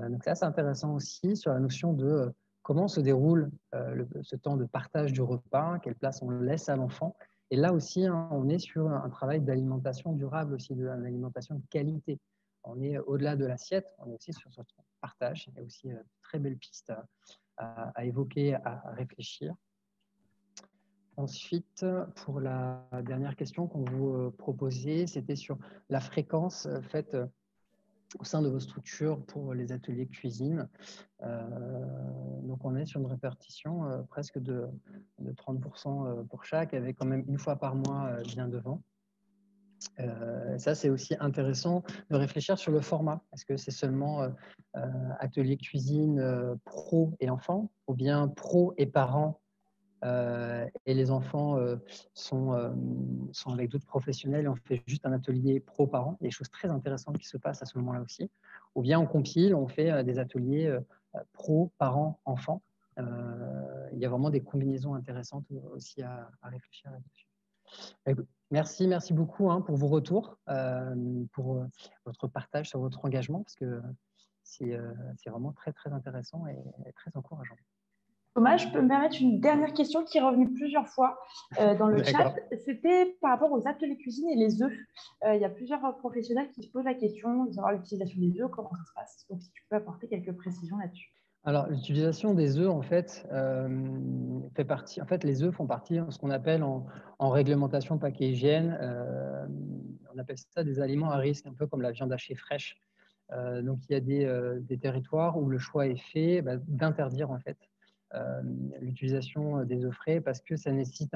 Donc ça, c'est intéressant aussi sur la notion de comment se déroule ce temps de partage du repas, quelle place on laisse à l'enfant. Et là aussi, on est sur un travail d'alimentation durable aussi, de l'alimentation de qualité. On est au-delà de l'assiette, on est aussi sur ce partage. Il y a aussi de très belles pistes à évoquer, à réfléchir. Ensuite, pour la dernière question qu'on vous proposait, c'était sur la fréquence faite au sein de vos structures pour les ateliers cuisine. Donc, on est sur une répartition presque de 30% pour chaque, avec quand même une fois par mois bien devant. Ça, c'est aussi intéressant de réfléchir sur le format. Est-ce que c'est seulement atelier cuisine pro et enfants, ou bien pro et parents et les enfants sont avec d'autres professionnels et on fait juste un atelier pro-parents. Il y a des choses très intéressantes qui se passent à ce moment-là aussi. Ou bien on compile, on fait des ateliers pro-parents-enfants. Il y a vraiment des combinaisons intéressantes aussi à réfléchir là-dessus. Merci beaucoup pour vos retours, pour votre partage sur votre engagement, parce que c'est vraiment très, très intéressant et très encourageant. Thomas, je peux me permettre une dernière question qui est revenue plusieurs fois dans le chat. C'était par rapport aux ateliers cuisine et les œufs. Il y a plusieurs professionnels qui se posent la question de savoir l'utilisation des œufs, comment ça se passe. Donc, si tu peux apporter quelques précisions là-dessus. Alors, l'utilisation des œufs, en fait, fait partie. En fait, les œufs font partie de ce qu'on appelle en réglementation paquet hygiène. On appelle ça des aliments à risque, un peu comme la viande hachée fraîche. Donc, il y a des territoires où le choix est fait d'interdire en fait l'utilisation des œufs frais parce que ça nécessite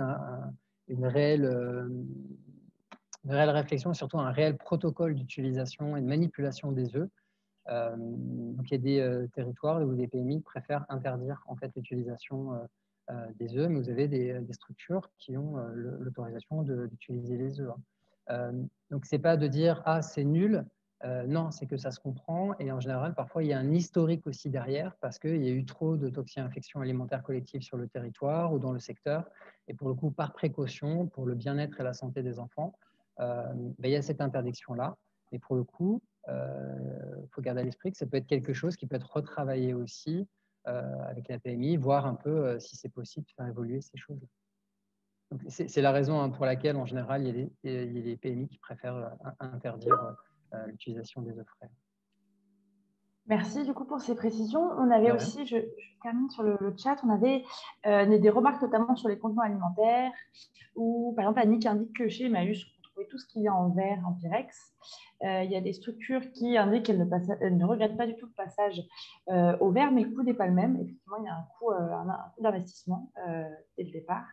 une réelle réflexion et surtout un réel protocole d'utilisation et de manipulation des œufs. Donc, il y a des territoires où des PMI préfèrent interdire en fait l'utilisation des œufs, mais vous avez des structures qui ont l'autorisation d'utiliser les œufs. Donc, c'est pas de dire ah c'est nul. Non, c'est que ça se comprend et en général, parfois, il y a un historique aussi derrière parce qu'il y a eu trop de toxi-infections alimentaires collectives sur le territoire ou dans le secteur. Et pour le coup, par précaution, pour le bien-être et la santé des enfants, il y a cette interdiction-là. Et pour le coup, faut garder à l'esprit que ça peut être quelque chose qui peut être retravaillé aussi avec la PMI, voir un peu si c'est possible de faire évoluer ces choses. C'est la raison pour laquelle, en général, il y a des PMI qui préfèrent interdire l'utilisation des œufs frais. Merci du coup pour ces précisions. On avait aussi, je termine sur le chat, on avait des remarques notamment sur les contenants alimentaires où, par exemple, Annick indique que chez Emmaüs, on trouvait tout ce qu'il y a en verre, en Pyrex. Il y a des structures qui indiquent qu'elles ne regrettent pas du tout le passage au verre, mais le coût n'est pas le même. Effectivement, il y a un coût d'investissement dès le départ.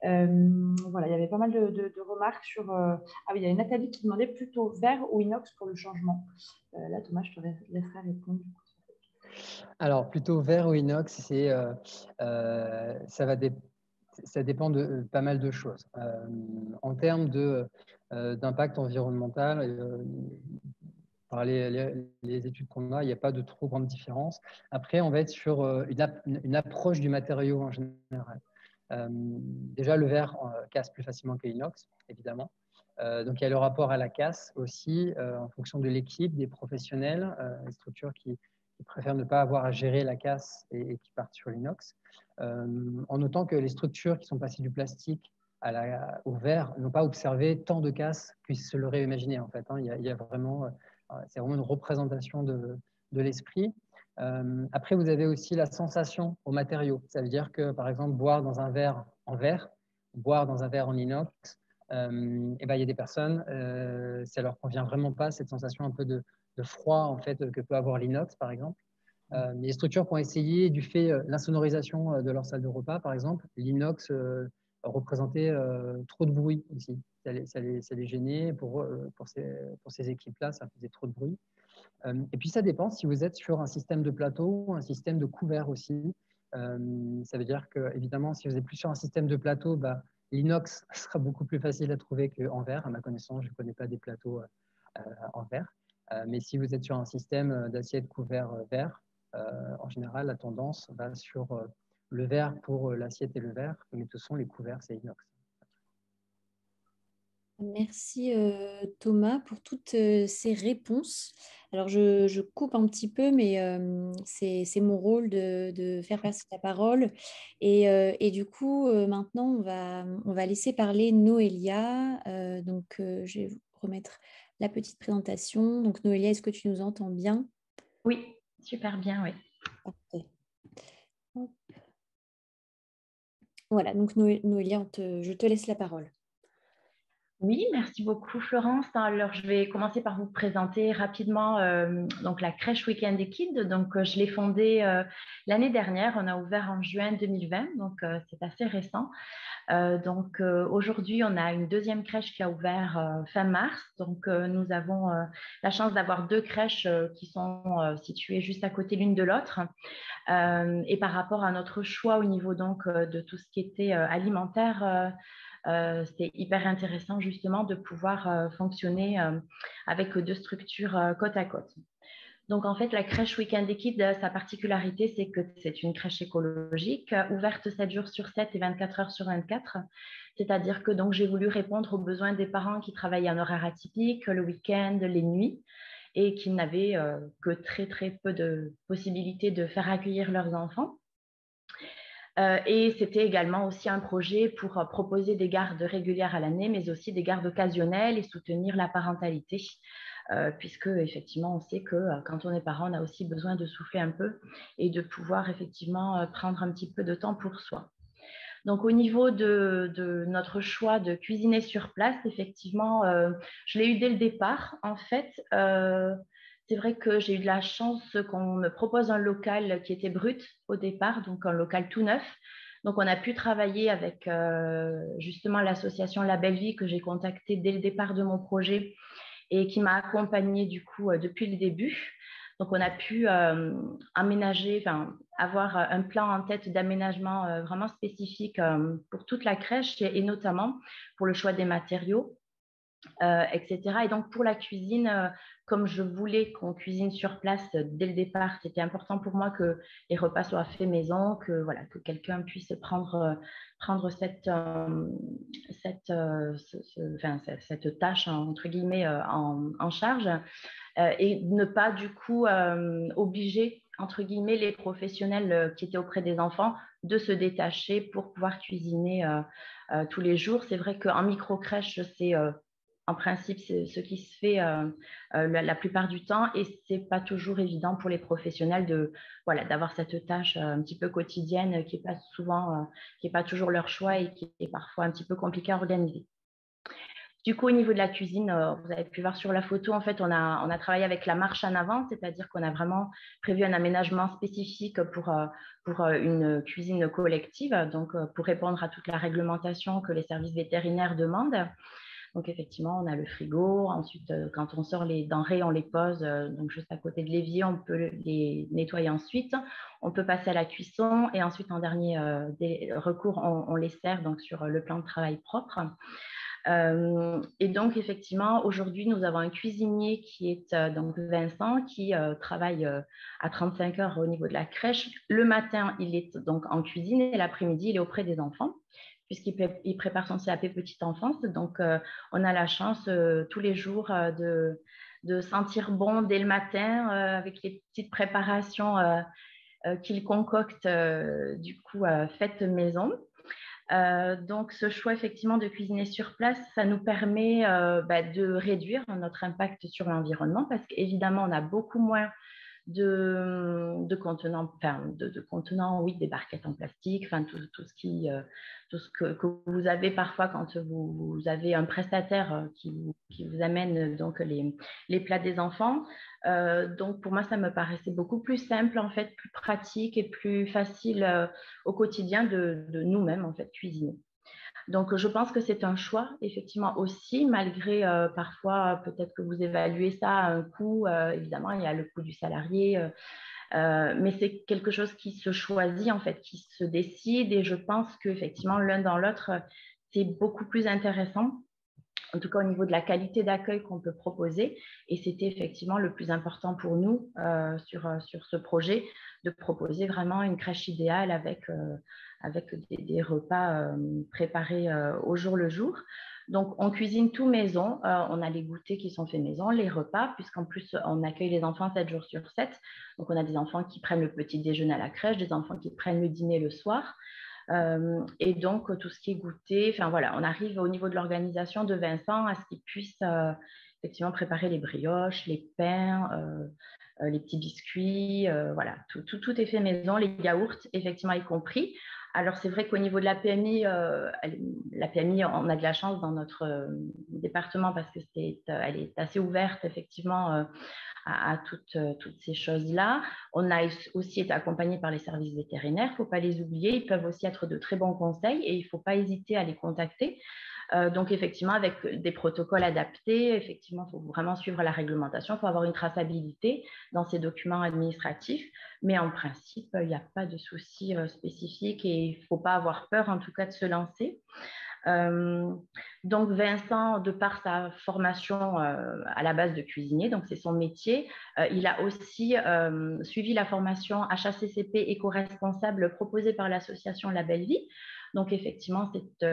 Voilà, il y avait pas mal de remarques sur... Ah oui, il y a une Nathalie qui demandait plutôt verre ou inox pour le changement. Là, Thomas, je te laisserai répondre. Alors, plutôt verre ou inox, ça dépend de pas mal de choses. En termes d'impact environnemental, par les études qu'on a, il n'y a pas de trop grande différence. Après, on va être sur une approche du matériau en général. Déjà, le verre casse plus facilement que l'inox, évidemment. Donc, il y a le rapport à la casse aussi, en fonction de l'équipe, des professionnels, les structures qui préfèrent ne pas avoir à gérer la casse et qui partent sur l'inox. En notant que les structures qui sont passées du plastique au verre n'ont pas observé tant de casse qu'ils se l'auraient imaginé, en fait. Il y a vraiment, c'est vraiment une représentation de l'esprit. Après, vous avez aussi la sensation au matériau. Ça veut dire que, par exemple, boire dans un verre en verre, boire dans un verre en inox, il y a des personnes, ça leur convient vraiment pas, cette sensation un peu de froid en fait, que peut avoir l'inox, par exemple. Les structures qui ont essayé du fait l'insonorisation de leur salle de repas, par exemple, l'inox représentait trop de bruit aussi. Ça les gênait pour ces équipes-là, ça faisait trop de bruit. Et puis, ça dépend si vous êtes sur un système de plateau ou un système de couvert aussi. Ça veut dire que, évidemment, si vous êtes plus sur un système de plateau, l'inox sera beaucoup plus facile à trouver qu'en verre. À ma connaissance, je ne connais pas des plateaux en verre. Mais si vous êtes sur un système d'assiette couvert verre, en général, la tendance va sur le verre pour l'assiette et le verre, mais de toute façon, les couverts, c'est inox. Merci Thomas pour toutes ces réponses. Alors je coupe un petit peu, mais c'est mon rôle de faire passer la parole. Et du coup, maintenant, on va laisser parler Noélia. Donc je vais vous remettre la petite présentation. Donc Noélia, est-ce que tu nous entends bien? Oui, super bien, oui. Parfait. Voilà, donc Noélia, je te laisse la parole. Oui, merci beaucoup Florence. Alors, je vais commencer par vous présenter rapidement donc la crèche Week-end des Kids. Donc, je l'ai fondée l'année dernière. On a ouvert en juin 2020, donc c'est assez récent. Aujourd'hui, on a une deuxième crèche qui a ouvert fin mars. Donc, nous avons la chance d'avoir deux crèches qui sont situées juste à côté l'une de l'autre. Et par rapport à notre choix au niveau donc de tout ce qui était alimentaire, c'était hyper intéressant justement de pouvoir fonctionner avec deux structures côte à côte. Donc, en fait, la crèche Week-end des Kids, sa particularité, c'est que c'est une crèche écologique, ouverte 7 jours sur 7 et 24 heures sur 24. C'est-à-dire que donc j'ai voulu répondre aux besoins des parents qui travaillent en horaire atypique, le week-end, les nuits, et qui n'avaient que très, très peu de possibilités de faire accueillir leurs enfants. Et c'était également aussi un projet pour proposer des gardes régulières à l'année, mais aussi des gardes occasionnelles et soutenir la parentalité. Puisque effectivement, on sait que quand on est parent, on a aussi besoin de souffler un peu et de pouvoir effectivement prendre un petit peu de temps pour soi. Donc, au niveau de notre choix de cuisiner sur place, effectivement, je l'ai eu dès le départ. En fait, c'est vrai que j'ai eu de la chance qu'on me propose un local qui était brut au départ, donc un local tout neuf. Donc, on a pu travailler avec justement l'association La Belle Vie que j'ai contactée dès le départ de mon projet et qui m'a accompagnée du coup depuis le début. Donc, on a pu aménager, avoir un plan en tête d'aménagement vraiment spécifique pour toute la crèche et notamment pour le choix des matériaux, etc. Et donc, pour la cuisine, comme je voulais qu'on cuisine sur place dès le départ, c'était important pour moi que les repas soient faits maison, que, voilà, que quelqu'un puisse prendre cette tâche, entre guillemets, en charge. Et ne pas du coup obliger entre guillemets les professionnels qui étaient auprès des enfants de se détacher pour pouvoir cuisiner tous les jours. C'est vrai qu'en micro-crèche, c'est en principe c'est ce qui se fait la plupart du temps et c'est pas toujours évident pour les professionnels d'avoir cette tâche un petit peu quotidienne qui est pas souvent, qui est pas toujours leur choix et qui est parfois un petit peu compliqué à organiser. Du coup, au niveau de la cuisine, vous avez pu voir sur la photo, en fait, on a travaillé avec la marche en avant, c'est-à-dire qu'on a vraiment prévu un aménagement spécifique pour une cuisine collective, donc pour répondre à toute la réglementation que les services vétérinaires demandent. Donc, effectivement, on a le frigo. Ensuite, quand on sort les denrées, on les pose donc juste à côté de l'évier. On peut les nettoyer ensuite. On peut passer à la cuisson. Et ensuite, en dernier recours, on les sert donc sur le plan de travail propre. Et donc, effectivement, aujourd'hui, nous avons un cuisinier qui est donc Vincent, qui travaille à 35 heures au niveau de la crèche. Le matin, il est donc en cuisine et l'après-midi, il est auprès des enfants, puisqu'il prépare son CAP petite enfance. Donc, on a la chance tous les jours de sentir bon dès le matin avec les petites préparations qu'il concocte, du coup, faites maison. Donc, ce choix effectivement de cuisiner sur place, ça nous permet de réduire notre impact sur l'environnement parce qu'évidemment, on a beaucoup moins de contenants, de contenants, oui, des barquettes en plastique, tout ce que vous avez parfois quand vous avez un prestataire qui vous amène donc les plats des enfants. Donc pour moi, ça me paraissait beaucoup plus simple, en fait, plus pratique et plus facile au quotidien de nous-mêmes, en fait, cuisiner. Donc, je pense que c'est un choix, effectivement, aussi, malgré parfois, peut-être que vous évaluez ça à un coût. Évidemment, il y a le coût du salarié, mais c'est quelque chose qui se choisit, en fait, qui se décide. Et je pense qu'effectivement, l'un dans l'autre, c'est beaucoup plus intéressant, en tout cas au niveau de la qualité d'accueil qu'on peut proposer. Et c'était effectivement le plus important pour nous sur ce projet, de proposer vraiment une crèche idéale avec des repas préparés au jour le jour. Donc, on cuisine tout maison. On a les goûters qui sont faits maison, les repas, puisqu'en plus, on accueille les enfants 7 jours sur 7. Donc, on a des enfants qui prennent le petit déjeuner à la crèche, des enfants qui prennent le dîner le soir. Et donc, tout ce qui est goûter, enfin voilà, on arrive au niveau de l'organisation de Vincent à ce qu'il puisse effectivement préparer les brioches, les pains, les petits biscuits, voilà, tout est fait maison, les yaourts, effectivement, y compris. Alors, c'est vrai qu'au niveau de la PMI, on a de la chance dans notre département parce que elle est assez ouverte, effectivement, à toutes ces choses-là. On a aussi été accompagné par les services vétérinaires, il ne faut pas les oublier. Ils peuvent aussi être de très bons conseils et il ne faut pas hésiter à les contacter. Donc, effectivement, avec des protocoles adaptés, effectivement, il faut vraiment suivre la réglementation, il faut avoir une traçabilité dans ces documents administratifs. Mais en principe, il n'y a pas de souci spécifique et il ne faut pas avoir peur, en tout cas, de se lancer. Donc, Vincent, de par sa formation à la base de cuisinier, donc c'est son métier, il a aussi suivi la formation HACCP éco-responsable proposée par l'association La Belle Vie. Donc, effectivement, c'est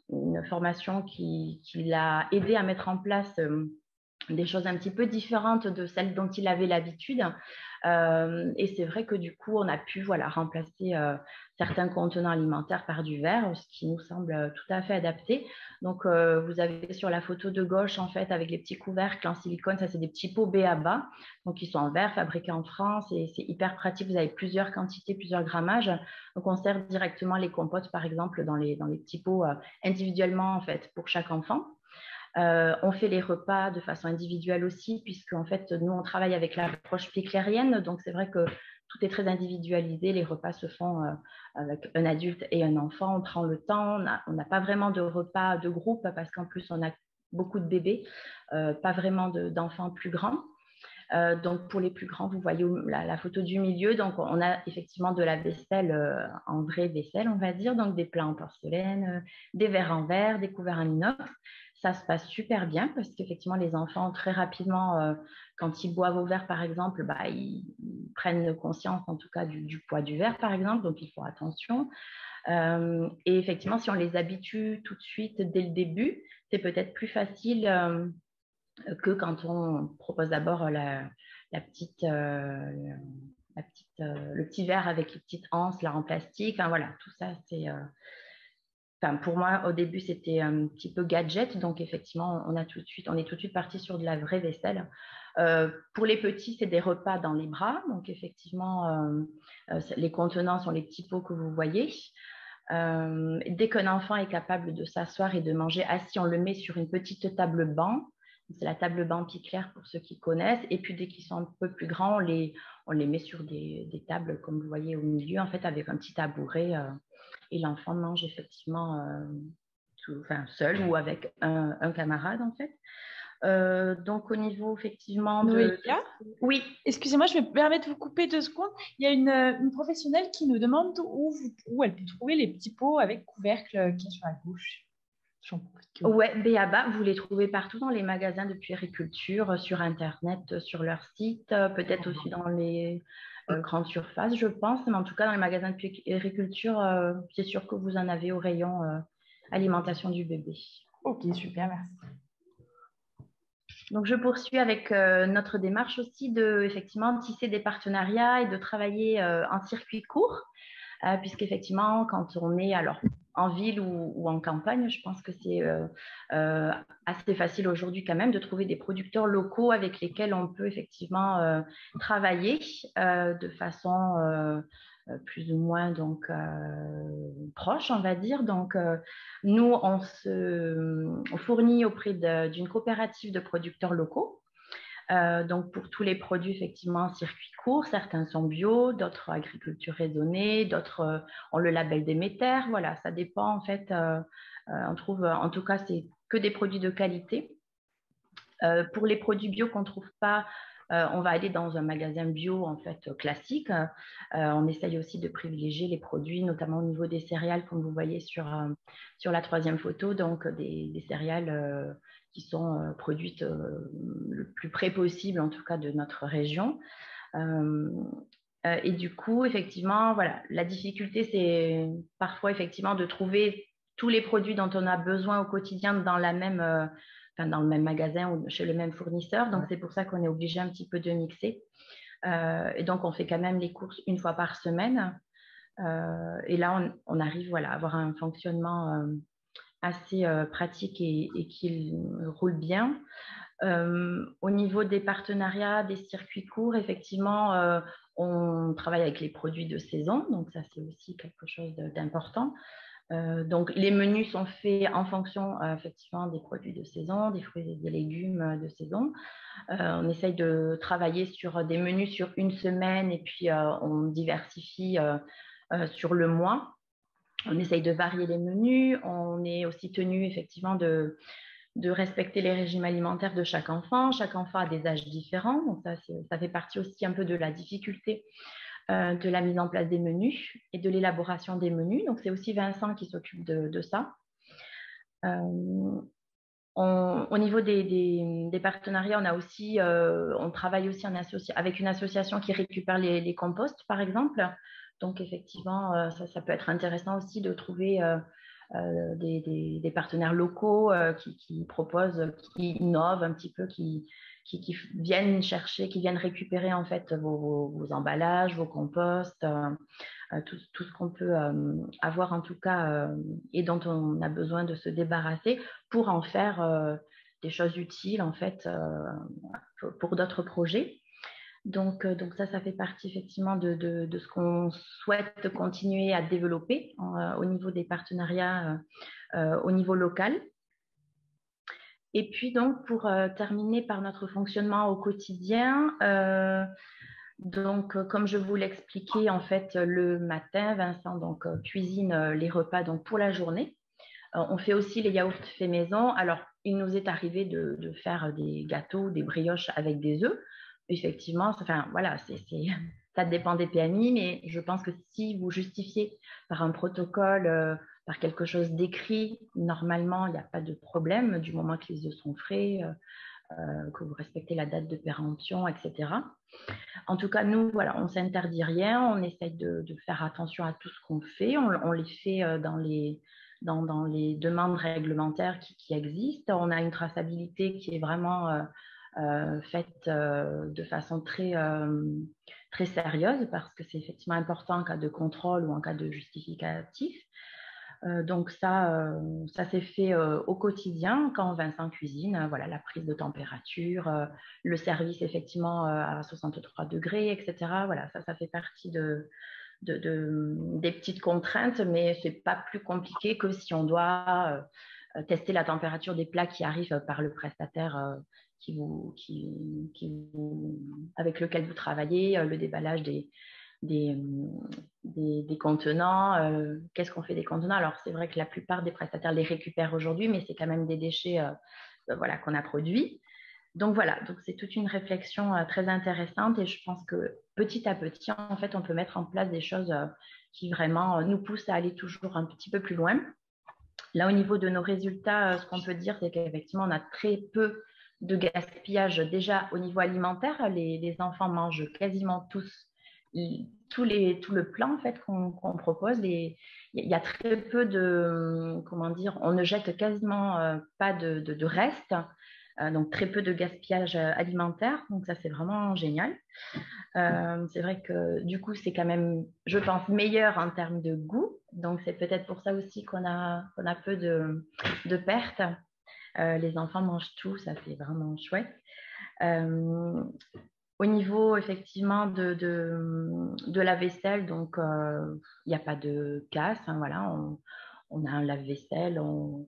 une formation qui l'a aidé à mettre en place des choses un petit peu différentes de celles dont il avait l'habitude. Et c'est vrai que du coup, on a pu remplacer certains contenants alimentaires par du verre, ce qui nous semble tout à fait adapté. Donc, vous avez sur la photo de gauche, en fait, avec les petits couvercles en silicone, ça c'est des petits pots B.A.B.A. Donc, ils sont en verre, fabriqués en France et c'est hyper pratique. Vous avez plusieurs quantités, plusieurs grammages. Donc, on sert directement les compotes, par exemple, dans les petits pots individuellement, en fait, pour chaque enfant. On fait les repas de façon individuelle aussi, puisque en fait, nous, on travaille avec l'approche piclérienne, donc c'est vrai que tout est très individualisé. Les repas se font avec un adulte et un enfant. On prend le temps. On n'a pas vraiment de repas de groupe parce qu'en plus, on a beaucoup de bébés, pas vraiment d'enfants plus grands. Donc, pour les plus grands, vous voyez la photo du milieu. Donc, on a effectivement de la vaisselle en vraie vaisselle, on va dire. Donc, des plats en porcelaine, des verres en verre, des couverts en inox. Ça se passe super bien parce qu'effectivement, les enfants, très rapidement, quand ils boivent au verre, par exemple, ils prennent conscience, en tout cas, du poids du verre, par exemple. Donc, ils font attention. Et effectivement, si on les habitue tout de suite, dès le début, c'est peut-être plus facile que quand on propose d'abord le petit verre avec les petites anses, là, en plastique. Enfin, voilà, tout ça, c'est... pour moi, au début, c'était un petit peu gadget. Donc, effectivement, on est tout de suite parti sur de la vraie vaisselle. Pour les petits, c'est des repas dans les bras. Donc, effectivement, les contenants sont les petits pots que vous voyez. Dès qu'un enfant est capable de s'asseoir et de manger assis, on le met sur une petite table-banc. C'est la table-banc Piclair pour ceux qui connaissent. Et puis, dès qu'ils sont un peu plus grands, on les met sur des tables, comme vous voyez au milieu, en fait, avec un petit tabouret. Et l'enfant mange effectivement seul ou avec un camarade, en fait. Donc, au niveau, effectivement, Noélia, Oui. Excusez-moi, je me permets de vous couper 2 secondes. Il y a une professionnelle qui nous demande où elle peut trouver les petits pots avec couvercle qui est sur la gauche. Ouais, B.A.B.A, vous les trouvez partout dans les magasins de puériculture, sur Internet, sur leur site, peut-être aussi dans les grandes surfaces, je pense. Mais en tout cas, dans les magasins de puériculture, c'est sûr que vous en avez au rayon alimentation du bébé. Ok, super, merci. Donc, je poursuis avec notre démarche aussi de effectivement tisser des partenariats et de travailler en circuit court, puisqu'effectivement, quand on est en ville ou en campagne, je pense que c'est assez facile aujourd'hui quand même de trouver des producteurs locaux avec lesquels on peut effectivement travailler de façon plus ou moins proche, on va dire. Donc, nous, on fournit auprès d'une coopérative de producteurs locaux. Donc, pour tous les produits, effectivement, en circuit court, certains sont bio, d'autres agriculture raisonnée, d'autres ont le label Déméter. Voilà, ça dépend, en fait. On trouve, en tout cas, c'est que des produits de qualité. Pour les produits bio qu'on ne trouve pas, on va aller dans un magasin bio, en fait, classique. On essaye aussi de privilégier les produits, notamment au niveau des céréales, comme vous voyez sur la 3e photo, donc des céréales qui sont produites le plus près possible, en tout cas, de notre région. Et du coup, effectivement, voilà, la difficulté, c'est parfois, effectivement, de trouver tous les produits dont on a besoin au quotidien dans le même magasin ou chez le même fournisseur. Donc, c'est pour ça qu'on est obligé un petit peu de mixer. Et donc, on fait quand même les courses une fois par semaine. Et là, on arrive à avoir un fonctionnement assez pratique et qui roule bien. Au niveau des partenariats, des circuits courts, effectivement, on travaille avec les produits de saison, donc ça c'est aussi quelque chose d'important. Donc les menus sont faits en fonction effectivement des produits de saison, des fruits et des légumes de saison. On essaye de travailler sur des menus sur une semaine et puis on diversifie sur le mois. On essaye de varier les menus. On est aussi tenu effectivement de respecter les régimes alimentaires de chaque enfant. Chaque enfant a des âges différents, donc ça fait partie aussi un peu de la difficulté de la mise en place des menus et de l'élaboration des menus. Donc c'est aussi Vincent qui s'occupe de ça. Au niveau des partenariats, on travaille aussi avec une association qui récupère les composts, par exemple. Donc, effectivement, ça peut être intéressant aussi de trouver des partenaires locaux qui proposent, qui innovent un petit peu, qui viennent chercher, qui viennent récupérer en fait vos emballages, vos composts, tout ce qu'on peut avoir en tout cas et dont on a besoin de se débarrasser pour en faire des choses utiles en fait pour d'autres projets. Donc ça fait partie effectivement de ce qu'on souhaite continuer à développer au niveau des partenariats au niveau local. Et puis donc pour terminer par notre fonctionnement au quotidien, donc comme je vous l'expliquais en fait le matin, Vincent donc cuisine les repas donc pour la journée. On fait aussi les yaourts faits maison. Alors il nous est arrivé de faire des gâteaux, des brioches avec des œufs. Effectivement, enfin voilà, ça dépend des PMI, mais je pense que si vous justifiez par un protocole, par quelque chose d'écrit, normalement, il n'y a pas de problème du moment que les œufs sont frais, que vous respectez la date de péremption, etc. En tout cas, nous, voilà, on ne s'interdit rien, on essaye de faire attention à tout ce qu'on fait, on les fait dans les demandes réglementaires qui existent. On a une traçabilité qui est vraiment faite de façon très sérieuse parce que c'est effectivement important en cas de contrôle ou en cas de justificatif. Donc ça s'est fait au quotidien quand Vincent cuisine, voilà, la prise de température, le service effectivement à 63 degrés, etc. Voilà, ça fait partie des petites contraintes, mais c'est pas plus compliqué que si on doit tester la température des plats qui arrivent par le prestataire avec lequel vous travaillez, le déballage des contenants. Qu'est-ce qu'on fait des contenants? Alors, c'est vrai que la plupart des prestataires les récupèrent aujourd'hui, mais c'est quand même des déchets voilà, qu'on a produits. Donc, voilà, donc c'est toute une réflexion très intéressante et je pense que petit à petit, en fait, on peut mettre en place des choses qui vraiment nous poussent à aller toujours un petit peu plus loin. Là, au niveau de nos résultats, ce qu'on peut dire, c'est qu'effectivement, on a très peu de gaspillage déjà au niveau alimentaire. Les enfants mangent quasiment tous tout le plan en fait qu'on propose. Il y a très peu comment dire, on ne jette quasiment pas de restes, donc très peu de gaspillage alimentaire. Donc ça, c'est vraiment génial. C'est vrai que du coup, c'est quand même, je pense, meilleur en termes de goût. Donc c'est peut-être pour ça aussi qu'on a peu de pertes. Les enfants mangent tout, ça c'est vraiment chouette. Au niveau effectivement de la vaisselle, donc il n'y a pas de casse, hein, voilà, on a un lave-vaisselle, on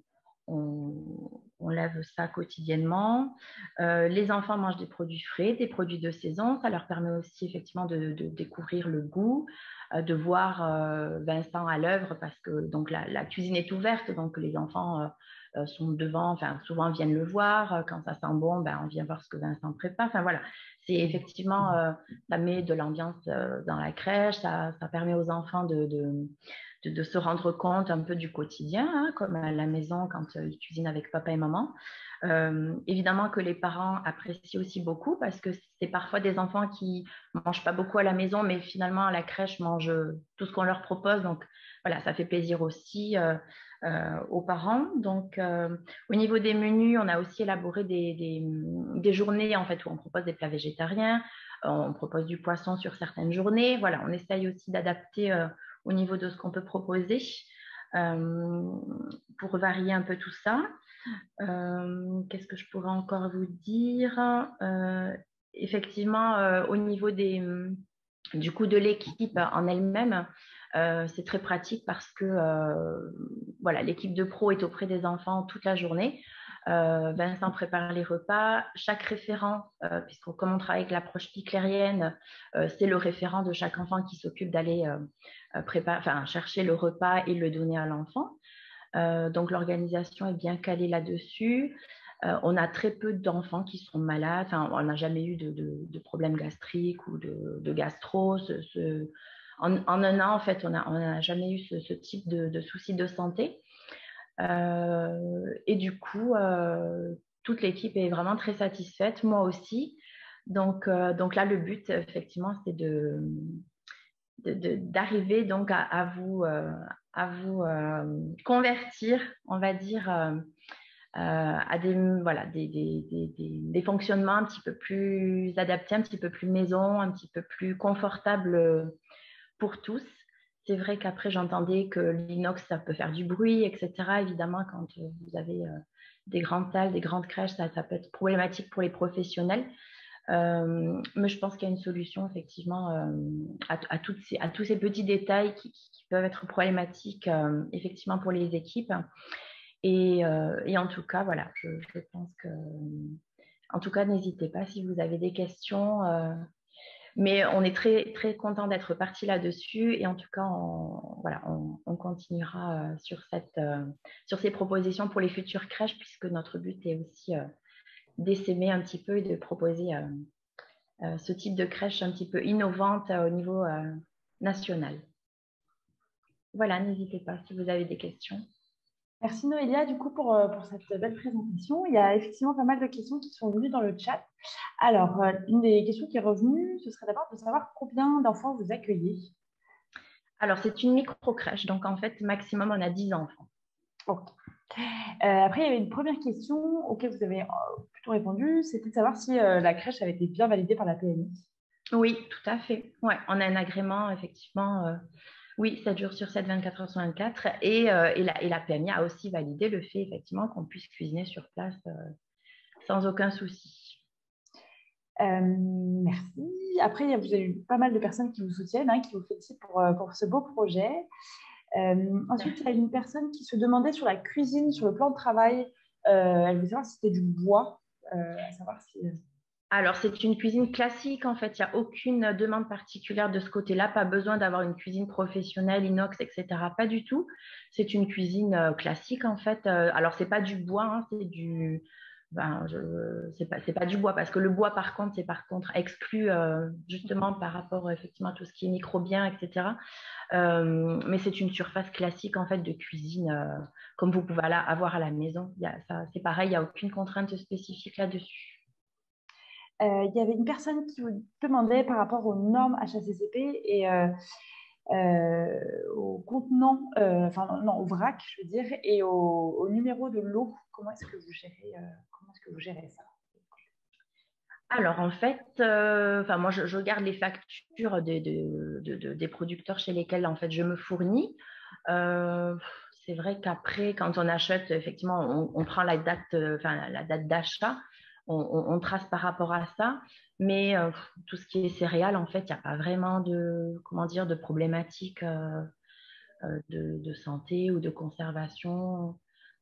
lave ça quotidiennement. Les enfants mangent des produits frais, des produits de saison, ça leur permet aussi effectivement de découvrir le goût, de voir Vincent à l'œuvre parce que donc la cuisine est ouverte, donc les enfants sont devant, enfin souvent viennent le voir, quand ça sent bon, ben, on vient voir ce que Vincent prépare, enfin voilà. C'est effectivement, ça met de l'ambiance dans la crèche, ça permet aux enfants de se rendre compte un peu du quotidien, hein, comme à la maison quand ils cuisinent avec papa et maman. Évidemment que les parents apprécient aussi beaucoup parce que c'est parfois des enfants qui ne mangent pas beaucoup à la maison, mais finalement à la crèche mangent tout ce qu'on leur propose. Donc voilà, ça fait plaisir aussi aux parents. Donc au niveau des menus, on a aussi élaboré des journées en fait, où on propose des plats végétariens, on propose du poisson sur certaines journées. Voilà, on essaye aussi d'adapter au niveau de ce qu'on peut proposer. pour varier un peu tout ça. Qu'est-ce que je pourrais encore vous dire? Effectivement, au niveau du coup de l'équipe en elle-même, c'est très pratique parce que voilà, l'équipe de pro est auprès des enfants toute la journée. Vincent prépare les repas. Chaque référent, comme on travaille avec l'approche piclérienne, c'est le référent de chaque enfant qui s'occupe d'aller chercher le repas et le donner à l'enfant. Donc l'organisation est bien calée là-dessus. On a très peu d'enfants qui sont malades. Enfin, on n'a jamais eu de problèmes gastriques ou de gastro. En un an, en fait, on n'a jamais eu ce type de soucis de santé. Et du coup, toute l'équipe est vraiment très satisfaite, moi aussi. Donc là, le but, effectivement, c'est d'arriver donc à vous convertir, on va dire, à des fonctionnements un petit peu plus adaptés, un petit peu plus maison, un petit peu plus confortable pour tous. C'est vrai qu'après, j'entendais que l'inox, ça peut faire du bruit, etc. Évidemment, quand vous avez des grandes salles, des grandes crèches, ça peut être problématique pour les professionnels. Mais je pense qu'il y a une solution, effectivement, à tous ces petits détails qui peuvent être problématiques, effectivement, pour les équipes. Et en tout cas, voilà, je pense que... En tout cas, n'hésitez pas si vous avez des questions... Mais on est très, très content d'être parti là-dessus et en tout cas, on continuera sur ces propositions pour les futures crèches puisque notre but est aussi d'essaimer un petit peu et de proposer ce type de crèche un petit peu innovante au niveau national. Voilà, n'hésitez pas si vous avez des questions. Merci Noélia, du coup, pour cette belle présentation. Il y a effectivement pas mal de questions qui sont venues dans le chat. Alors, une des questions qui est revenue, ce serait d'abord de savoir combien d'enfants vous accueillez. Alors, c'est une micro-crèche, donc en fait, maximum, on a 10 enfants. Ok. Après, il y avait une première question auquel vous avez plutôt répondu, c'était de savoir si la crèche avait été bien validée par la PMI. Oui, tout à fait. Ouais, on a un agrément, effectivement, oui, 7 jours sur 7, 24 heures sur 24. Et la PMI a aussi validé le fait, effectivement, qu'on puisse cuisiner sur place sans aucun souci. Merci. Après, vous avez eu pas mal de personnes qui vous soutiennent, qui vous félicitent pour ce beau projet. Ensuite, il y a une personne qui se demandait sur la cuisine, sur le plan de travail. Elle voulait savoir si c'était du bois, à savoir si... Alors, c'est une cuisine classique, en fait. Il n'y a aucune demande particulière de ce côté-là. Pas besoin d'avoir une cuisine professionnelle, inox, etc. Pas du tout. C'est une cuisine classique, en fait. Alors, ce n'est pas du bois, c'est du... c'est pas du bois, parce que le bois, par contre, c'est exclu justement par rapport effectivement à tout ce qui est microbien, etc. Mais c'est une surface classique, en fait, de cuisine, comme vous pouvez avoir à la maison. C'est pareil, il n'y a aucune contrainte spécifique là-dessus. Il y avait une personne qui vous demandait par rapport aux normes HACCP et au contenant, au vrac, je veux dire, et au numéro de lot. Comment est-ce que vous gérez ça? Alors, en fait, moi, je garde les factures des producteurs chez lesquels, en fait, je me fournis. C'est vrai qu'après, quand on achète, effectivement, on prend la date d'achat, on trace par rapport à ça. Mais tout ce qui est céréales, en fait, il n'y a pas vraiment de problématique de santé ou de conservation.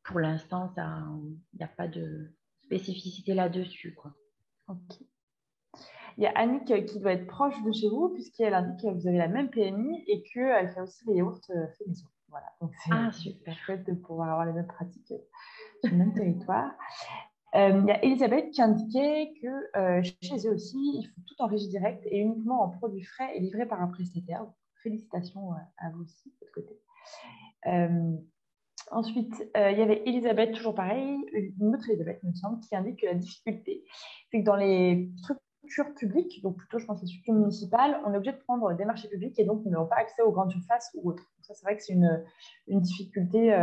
Pour l'instant, il n'y a pas de spécificité là-dessus, quoi. Ok. Il y a Annick qui doit être proche de chez vous, puisqu'elle indique que vous avez la même PMI et qu'elle fait aussi les yaourts faits maison. Voilà. Donc, c'est super chouette de pouvoir avoir les mêmes pratiques sur le même territoire. Il y a Elisabeth qui indiquait que chez eux aussi, il faut tout en régie directe et uniquement en produits frais et livrés par un prestataire. Félicitations à vous aussi, de votre côté. Ensuite, il y avait Elisabeth, toujours pareil, une autre Elisabeth, il me semble, qui indique que la difficulté, c'est que dans les structures publiques, donc plutôt, je pense, les structures municipales, on est obligé de prendre des marchés publics et donc nous n'avons pas accès aux grandes surfaces ou autres. Donc ça, c'est vrai que c'est une difficulté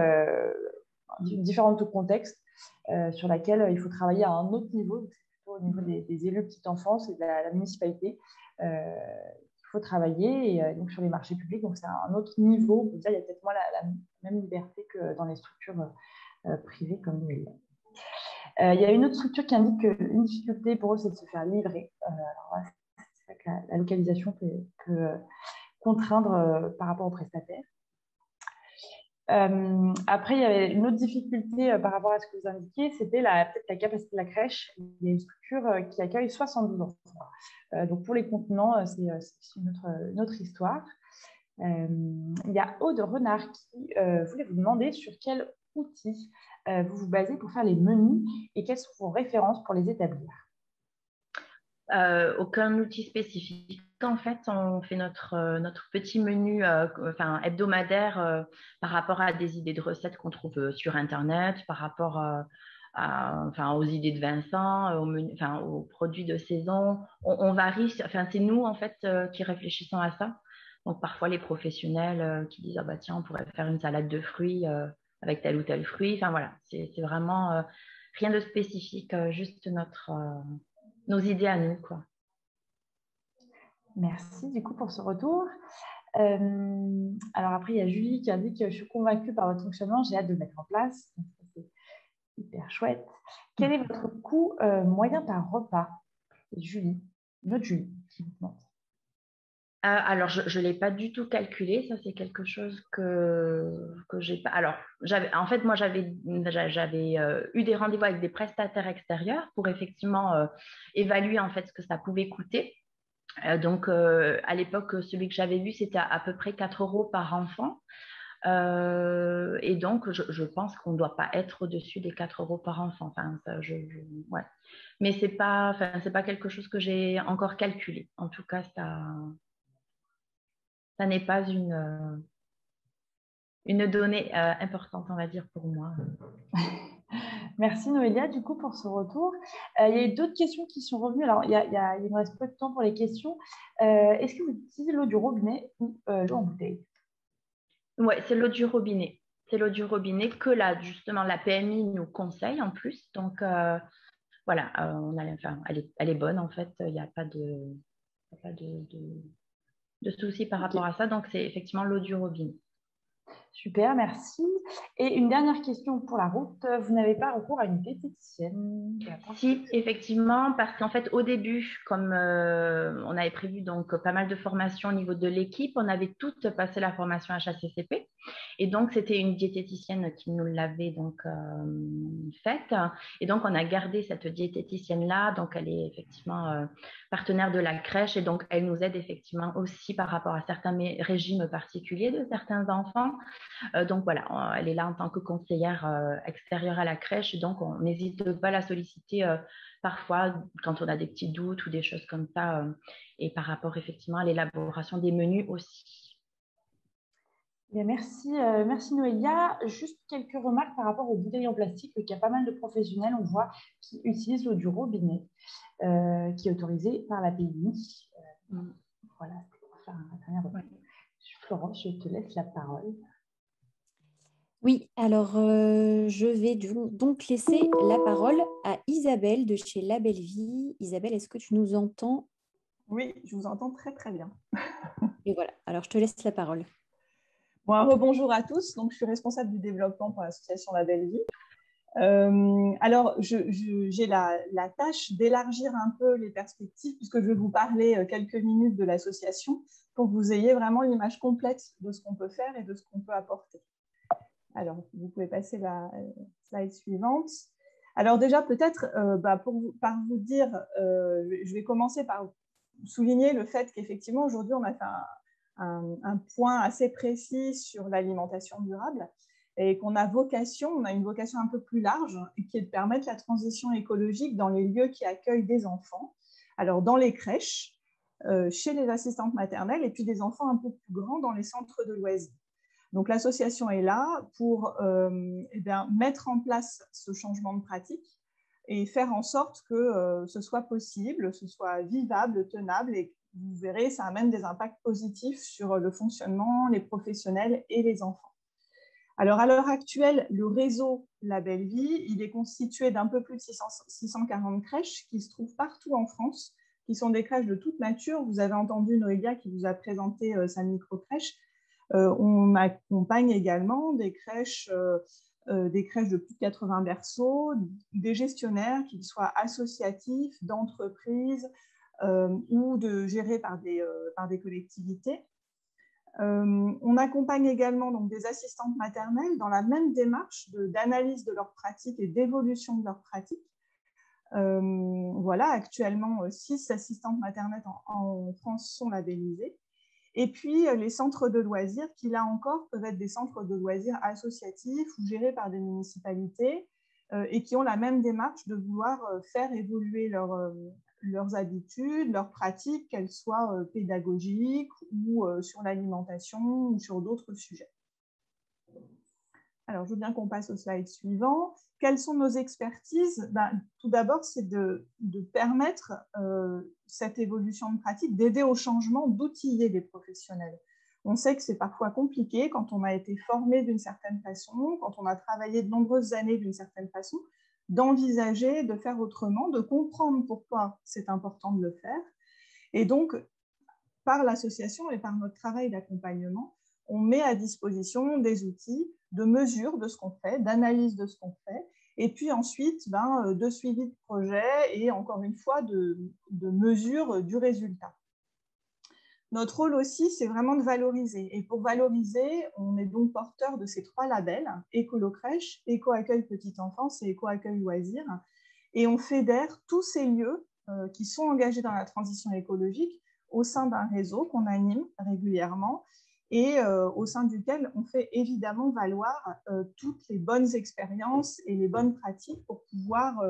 différente de contexte sur laquelle il faut travailler à un autre niveau. C'est plutôt au niveau des élus petite enfance et de la municipalité. Il faut travailler et, donc sur les marchés publics. Donc, c'est un autre niveau. On peut dire, il y a peut-être moins la même liberté que dans les structures privées comme nous. Il y a une autre structure qui indique qu'une difficulté pour eux, c'est de se faire livrer. Alors, c'est vrai que la localisation peut contraindre par rapport aux prestataires. Après, il y avait une autre difficulté par rapport à ce que vous indiquiez, c'était peut-être la capacité de la crèche. Il y a une structure qui accueille 72 enfants. Donc, pour les contenants, c'est une autre histoire. Il y a Aude Renard qui voulait vous demander sur quel outil vous vous basez pour faire les menus et quelles sont vos références pour les établir. Aucun outil spécifique. En fait, on fait notre petit menu hebdomadaire par rapport à des idées de recettes qu'on trouve sur Internet, par rapport aux idées de Vincent, aux produits de saison. On varie. C'est nous, en fait, qui réfléchissons à ça. Donc, parfois, les professionnels qui disent « Ah bah tiens, on pourrait faire une salade de fruits avec tel ou tel fruit. » Enfin, voilà, c'est vraiment rien de spécifique, juste nos idées à nous, quoi. Merci du coup pour ce retour. Alors après, il y a Julie qui a dit que je suis convaincue par votre fonctionnement, j'ai hâte de le mettre en place. Donc, c'est hyper chouette. Quel est votre coût moyen par repas? Julie, notre Julie qui vous demande. Alors, je ne l'ai pas du tout calculé. Ça, c'est quelque chose que j'ai pas. Alors, moi, j'avais eu des rendez-vous avec des prestataires extérieurs pour effectivement évaluer en fait ce que ça pouvait coûter. Donc, à l'époque, celui que j'avais vu, c'était à peu près 4 € par enfant. Et donc, je pense qu'on ne doit pas être au-dessus des 4 € par enfant. Enfin, ça, ouais. Mais c'est pas quelque chose que j'ai encore calculé. En tout cas, ça n'est pas une donnée importante, on va dire, pour moi. Merci Noélia, du coup, pour ce retour. Il y a eu d'autres questions qui sont revenues. Alors, il me reste peu de temps pour les questions. Est-ce que vous utilisez l'eau du robinet ou l'eau en bouteille? Oui, c'est l'eau du robinet. C'est l'eau du robinet que là, justement, la PMI nous conseille en plus. Donc, voilà, elle est bonne, en fait. Il n'y a pas de souci par rapport à ça. Donc, c'est effectivement l'eau du robinet. Super, merci. Et une dernière question pour la route. Vous n'avez pas recours à une diététicienne? Si, effectivement, parce qu'en fait, au début, comme on avait prévu donc pas mal de formations au niveau de l'équipe, on avait toutes passé la formation HACCP. Et donc, c'était une diététicienne qui nous l'avait donc faite. Et donc, on a gardé cette diététicienne-là. Donc, elle est effectivement partenaire de la crèche. Et donc, elle nous aide effectivement aussi par rapport à certains régimes particuliers de certains enfants. Donc, voilà, elle est là en tant que conseillère extérieure à la crèche. Donc, on n'hésite pas à la solliciter parfois quand on a des petits doutes ou des choses comme ça. Et par rapport effectivement à l'élaboration des menus aussi. Bien, merci Noélia. Juste quelques remarques par rapport aux bouteilles en plastique. Il y a pas mal de professionnels, on voit, qui utilisent l'eau du robinet, qui est autorisée par la PMI. Voilà, c'était pour faire un dernier remarque. Florence, je te laisse la parole. Oui, alors je vais donc laisser la parole à Isabelle de chez La Belle Vie. Isabelle, est-ce que tu nous entends? Oui, je vous entends très très bien. Et voilà, alors je te laisse la parole. Bon, rebonjour à tous. Donc, je suis responsable du développement pour l'association La Belle Vie. Alors, j'ai la tâche d'élargir un peu les perspectives puisque je vais vous parler quelques minutes de l'association pour que vous ayez vraiment l'image complète de ce qu'on peut faire et de ce qu'on peut apporter. Alors, vous pouvez passer la slide suivante. Alors déjà, peut-être, par vous dire, je vais commencer par souligner le fait qu'effectivement, aujourd'hui, on a fait un point assez précis sur l'alimentation durable et qu'on a on a une vocation un peu plus large qui est de permettre la transition écologique dans les lieux qui accueillent des enfants. Alors, dans les crèches, chez les assistantes maternelles et puis des enfants un peu plus grands dans les centres de loisirs. Donc, l'association est là pour mettre en place ce changement de pratique et faire en sorte que ce soit possible, ce soit vivable, tenable et vous verrez, ça amène des impacts positifs sur le fonctionnement, les professionnels et les enfants. Alors, à l'heure actuelle, le réseau La Belle Vie, il est constitué d'un peu plus de 640 crèches qui se trouvent partout en France, qui sont des crèches de toute nature. Vous avez entendu Noélia qui vous a présenté sa micro-crèche. On accompagne également des crèches de plus de 80 berceaux, des gestionnaires, qu'ils soient associatifs, d'entreprises ou gérés par des collectivités. On accompagne également donc, des assistantes maternelles dans la même démarche d'analyse de leurs pratiques et d'évolution de leurs pratiques. Voilà, actuellement, 6 assistantes maternelles en France sont labellisées. Et puis, les centres de loisirs, qui là encore peuvent être des centres de loisirs associatifs ou gérés par des municipalités et qui ont la même démarche de vouloir faire évoluer leurs habitudes, leurs pratiques, qu'elles soient pédagogiques ou sur l'alimentation ou sur d'autres sujets. Alors, je veux bien qu'on passe au slide suivant. Quelles sont nos expertises? Tout d'abord, c'est de permettre cette évolution de pratique, d'aider au changement, d'outiller les professionnels. On sait que c'est parfois compliqué quand on a été formé d'une certaine façon, quand on a travaillé de nombreuses années d'une certaine façon, d'envisager de faire autrement, de comprendre pourquoi c'est important de le faire. Et donc, par l'association et par notre travail d'accompagnement, on met à disposition des outils de mesure de ce qu'on fait, d'analyse de ce qu'on fait, et puis ensuite de suivi de projet et encore une fois de mesure du résultat. Notre rôle aussi, c'est vraiment de valoriser. Et pour valoriser, on est donc porteur de ces 3 labels, Écolo-crèche, Éco-accueil petite enfance et Éco-accueil loisirs. Et on fédère tous ces lieux qui sont engagés dans la transition écologique au sein d'un réseau qu'on anime régulièrement et au sein duquel on fait évidemment valoir toutes les bonnes expériences et les bonnes pratiques pour pouvoir,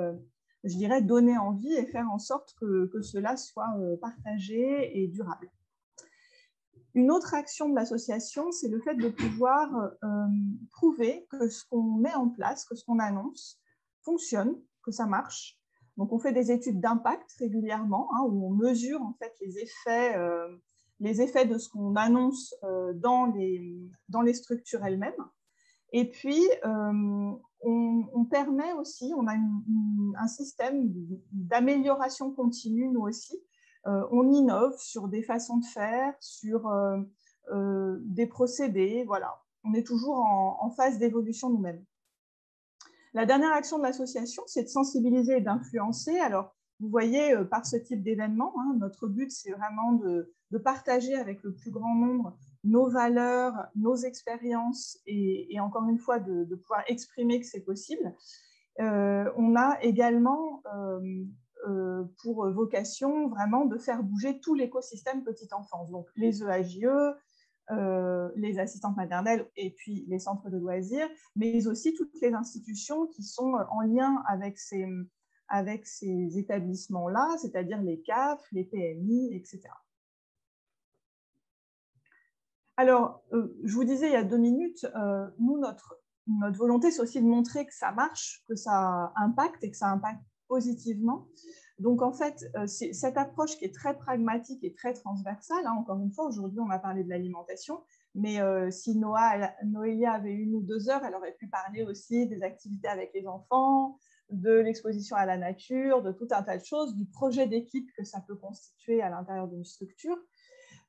je dirais, donner envie et faire en sorte que cela soit partagé et durable. Une autre action de l'association, c'est le fait de pouvoir prouver que ce qu'on met en place, que ce qu'on annonce, fonctionne, que ça marche. Donc, on fait des études d'impact régulièrement, où on mesure en fait les effets de ce qu'on annonce dans les structures elles-mêmes. Et puis, on permet aussi, on a un système d'amélioration continue, nous aussi. On innove sur des façons de faire, sur des procédés, voilà. On est toujours en phase d'évolution nous-mêmes. La dernière action de l'association, c'est de sensibiliser et d'influencer. Alors, vous voyez, par ce type d'événement, notre but, c'est vraiment de partager avec le plus grand nombre nos valeurs, nos expériences et encore une fois, de pouvoir exprimer que c'est possible. On a également pour vocation vraiment de faire bouger tout l'écosystème petite enfance. Donc, les EAJE, les assistantes maternelles et puis les centres de loisirs, mais aussi toutes les institutions qui sont en lien avec ces établissements-là, c'est-à-dire les CAF, les PMI, etc. Alors, je vous disais il y a 2 minutes, nous, notre volonté, c'est aussi de montrer que ça marche, que ça impacte et que ça impacte positivement. Donc, en fait, c'est cette approche qui est très pragmatique et très transversale. Encore une fois, aujourd'hui, on a parlé de l'alimentation, mais si Noélia avait 1 ou 2 heures, elle aurait pu parler aussi des activités avec les enfants, de l'exposition à la nature, de tout un tas de choses, du projet d'équipe que ça peut constituer à l'intérieur d'une structure.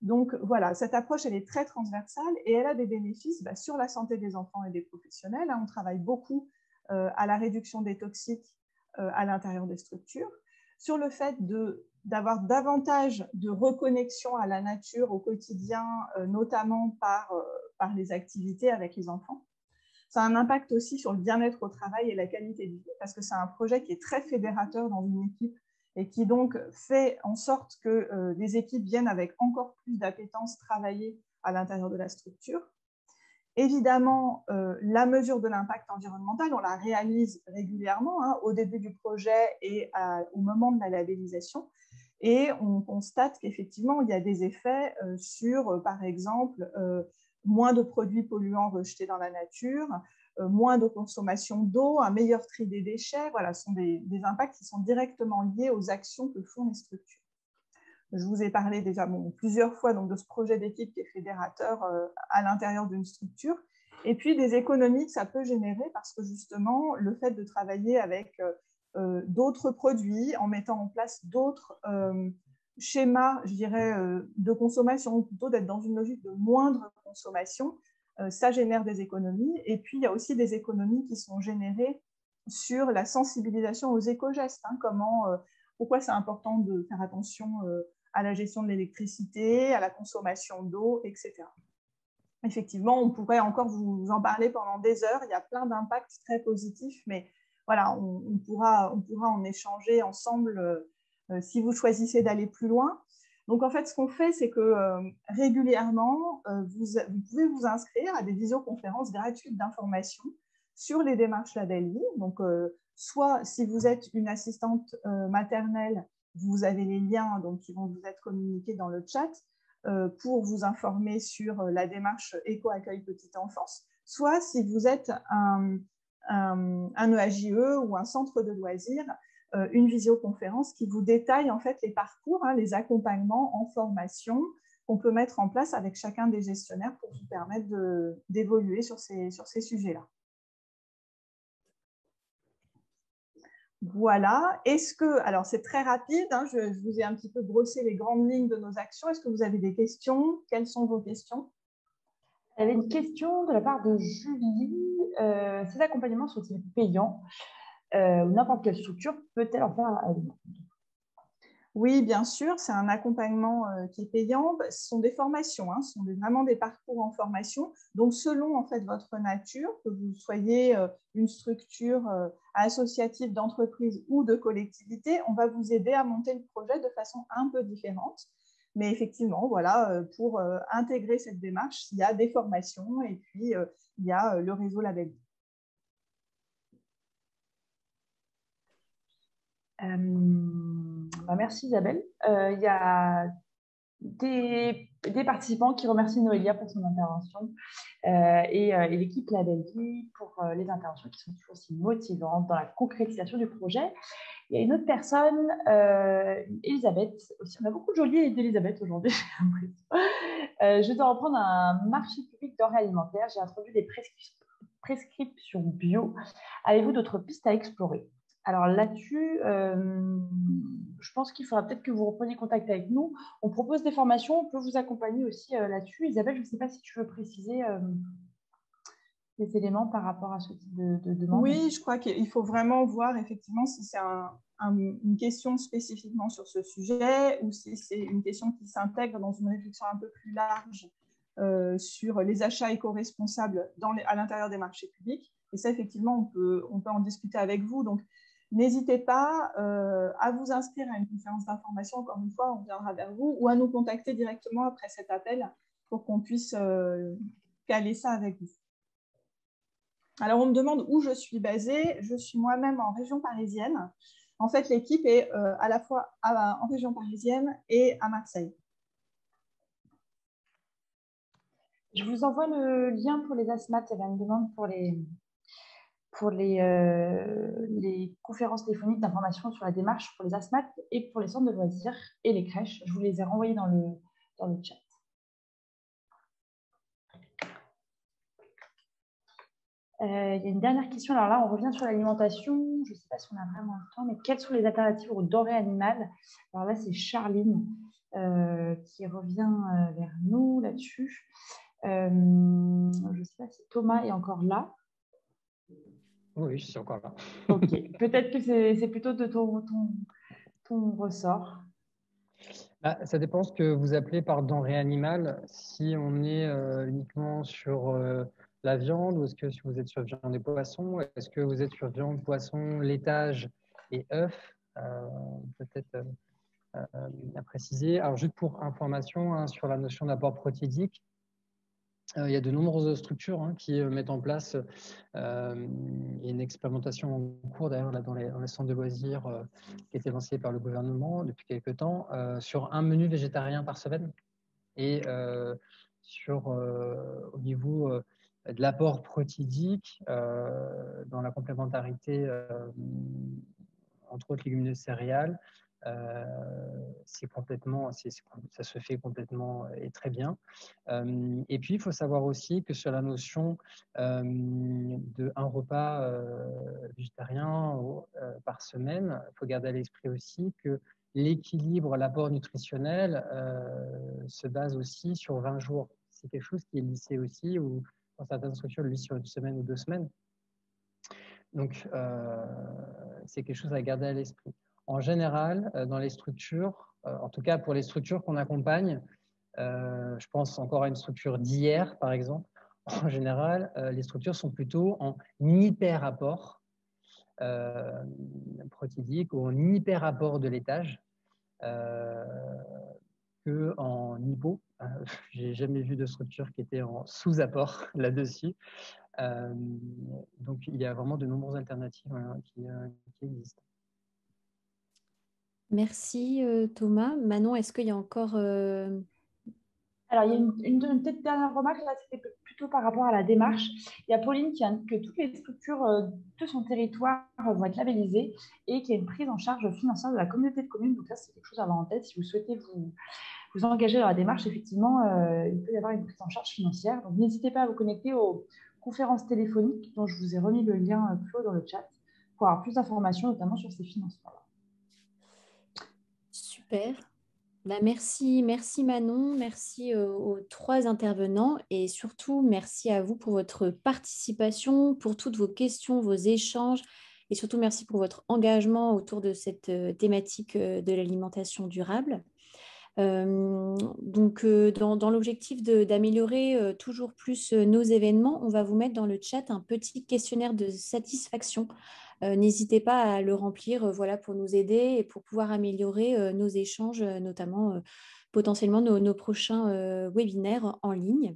Donc, voilà, cette approche, elle est très transversale et elle a des bénéfices sur la santé des enfants et des professionnels. On travaille beaucoup à la réduction des toxiques à l'intérieur des structures, sur le fait d'avoir davantage de reconnexion à la nature au quotidien, notamment par les activités avec les enfants. Ça a un impact aussi sur le bien-être au travail et la qualité de vie, parce que c'est un projet qui est très fédérateur dans une équipe et qui donc fait en sorte que les équipes viennent avec encore plus d'appétence travailler à l'intérieur de la structure. Évidemment, la mesure de l'impact environnemental, on la réalise régulièrement au début du projet et au moment de la labellisation. Et on constate qu'effectivement, il y a des effets sur, par exemple, moins de produits polluants rejetés dans la nature, moins de consommation d'eau, un meilleur tri des déchets. Voilà, ce sont des impacts qui sont directement liés aux actions que font les structures. Je vous ai parlé déjà plusieurs fois de ce projet d'équipe qui est fédérateur à l'intérieur d'une structure. Et puis des économies que ça peut générer parce que justement, le fait de travailler avec d'autres produits, en mettant en place d'autres schéma, je dirais, de consommation, plutôt d'être dans une logique de moindre consommation, ça génère des économies. Et puis, il y a aussi des économies qui sont générées sur la sensibilisation aux éco-gestes. Hein, pourquoi c'est important de faire attention à la gestion de l'électricité, à la consommation d'eau, etc. Effectivement, on pourrait encore vous en parler pendant des heures. Il y a plein d'impacts très positifs, mais voilà, on pourra en échanger ensemble si vous choisissez d'aller plus loin. Donc, en fait, ce qu'on fait, c'est que régulièrement, vous pouvez vous inscrire à des visioconférences gratuites d'information sur les démarches Label Vie. Donc, soit si vous êtes une assistante maternelle, vous avez les liens donc, qui vont vous être communiqués dans le chat pour vous informer sur la démarche éco-accueil petite enfance. Soit si vous êtes un EAJE ou un centre de loisirs, une visioconférence qui vous détaille en fait les parcours, hein, les accompagnements en formation qu'on peut mettre en place avec chacun des gestionnaires pour vous permettre d'évoluer sur ces sujets-là. Voilà. Alors c'est très rapide, hein, je vous ai un petit peu brossé les grandes lignes de nos actions. Est-ce que vous avez des questions? Quelles sont vos questions? Il y avait une question de la part de Julie. Ces accompagnements sont-ils payants? N'importe quelle structure peut-elle en faire un? Oui, bien sûr, c'est un accompagnement qui est payant. Ce sont des formations, hein, ce sont vraiment des parcours en formation. Donc, selon en fait votre nature, que vous soyez une structure associative d'entreprise ou de collectivité, on va vous aider à monter le projet de façon un peu différente. Mais effectivement, voilà, pour intégrer cette démarche, il y a des formations et puis il y a le réseau Label Vie. Merci Isabelle. Il y a des participants qui remercient Noélia pour son intervention et l'équipe Label Vie pour les interventions qui sont toujours aussi motivantes dans la concrétisation du projet. Il y a une autre personne, Elisabeth aussi. On a beaucoup de jolies d'Elisabeth aujourd'hui, j'ai l'impression. Je dois reprendre un marché public denrées alimentaires. J'ai introduit des prescriptions bio. Avez-vous d'autres pistes à explorer? Alors là-dessus, je pense qu'il faudra peut-être que vous repreniez contact avec nous. On propose des formations, on peut vous accompagner aussi là-dessus. Isabelle, je ne sais pas si tu veux préciser des éléments par rapport à ce type de demande. Oui, je crois qu'il faut vraiment voir effectivement si c'est une question spécifiquement sur ce sujet ou si c'est une question qui s'intègre dans une réflexion un peu plus large sur les achats éco-responsables à l'intérieur des marchés publics. Et ça, effectivement, on peut en discuter avec vous. Donc, n'hésitez pas à vous inscrire à une conférence d'information. Encore une fois, on viendra vers vous ou à nous contacter directement après cet appel pour qu'on puisse caler ça avec vous. Alors, on me demande où je suis basée. Je suis moi-même en région parisienne. En fait, l'équipe est à la fois en région parisienne et à Marseille. Je vous envoie le lien pour les ASMAT. Il y avait une demande pour les conférences téléphoniques d'information sur la démarche pour les ASMAT et pour les centres de loisirs et les crèches. Je vous les ai renvoyés dans le chat. Il y a une dernière question. Alors là, on revient sur l'alimentation. Je ne sais pas si on a vraiment le temps, mais quelles sont les alternatives aux denrées animales? Alors là, c'est Charline qui revient vers nous là-dessus. Je ne sais pas si Thomas est encore là. Oui, je suis encore là. Ok, peut-être que c'est plutôt de ton ressort. Ça dépend ce que vous appelez par denrée animale. Si on est uniquement sur la viande, ou est-ce que si vous êtes sur viande et poisson, est-ce que vous êtes sur viande, poisson, laitage et œufs, peut-être à préciser. Alors juste pour information hein, sur la notion d'apport protéique, il y a de nombreuses structures qui mettent en place une expérimentation en cours d'ailleurs dans les centres de loisirs qui a été lancée par le gouvernement depuis quelques temps sur un menu végétarien par semaine et au niveau de l'apport protéique dans la complémentarité entre autres légumineuses céréales. Ça se fait complètement et très bien. Et puis, il faut savoir aussi que sur la notion de un repas végétarien par semaine, il faut garder à l'esprit aussi que l'équilibre, l'apport nutritionnel se base aussi sur 20 jours. C'est quelque chose qui est lissé aussi, ou dans certaines structures, le lissent sur 1 semaine ou 2 semaines. Donc, c'est quelque chose à garder à l'esprit. En général, dans les structures, en tout cas pour les structures qu'on accompagne, je pense encore à une structure d'hier, par exemple. En général, les structures sont plutôt en hyper-apport protidique ou en hyper-apport de laitage qu'en hypo. J'ai jamais vu de structure qui était en sous-apport là-dessus. Donc, il y a vraiment de nombreuses alternatives qui existent. Merci Thomas. Manon, est-ce qu'il y a encore... Alors, il y a une petite dernière remarque, là, c'était plutôt par rapport à la démarche. Il y a Pauline qui indique que toutes les structures de son territoire vont être labellisées et qu'il y a une prise en charge financière de la communauté de communes. Donc, ça, c'est quelque chose à avoir en tête. Si vous souhaitez vous engager dans la démarche, effectivement, il peut y avoir une prise en charge financière. Donc, n'hésitez pas à vous connecter aux conférences téléphoniques dont je vous ai remis le lien plus haut dans le chat pour avoir plus d'informations, notamment sur ces financements-là. Super. Merci Manon, merci aux 3 intervenants et surtout merci à vous pour votre participation, pour toutes vos questions, vos échanges et surtout merci pour votre engagement autour de cette thématique de l'alimentation durable. Donc, dans l'objectif d'améliorer toujours plus nos événements, on va vous mettre dans le chat un petit questionnaire de satisfaction. N'hésitez pas à le remplir voilà, pour nous aider et pour pouvoir améliorer nos échanges, notamment potentiellement nos prochains webinaires en ligne.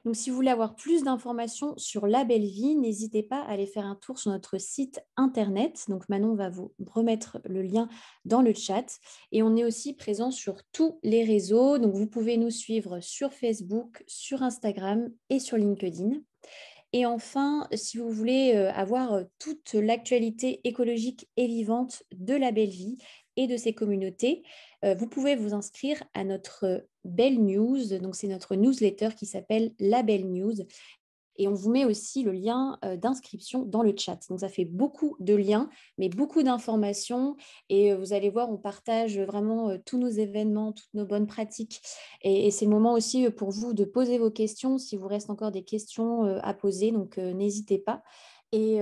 Donc, si vous voulez avoir plus d'informations sur La Belle Vie, n'hésitez pas à aller faire un tour sur notre site internet. Donc, Manon va vous remettre le lien dans le chat. Et on est aussi présent sur tous les réseaux. Donc, vous pouvez nous suivre sur Facebook, sur Instagram et sur LinkedIn. Et enfin, si vous voulez avoir toute l'actualité écologique et vivante de La Belle Vie et de ses communautés, vous pouvez vous inscrire à notre Belle News. Donc, c'est notre newsletter qui s'appelle La Belle News. Et on vous met aussi le lien d'inscription dans le chat. Donc, ça fait beaucoup de liens, mais beaucoup d'informations. Et vous allez voir, on partage vraiment tous nos événements, toutes nos bonnes pratiques. Et c'est le moment aussi pour vous de poser vos questions, si vous reste encore des questions à poser. Donc, n'hésitez pas. Et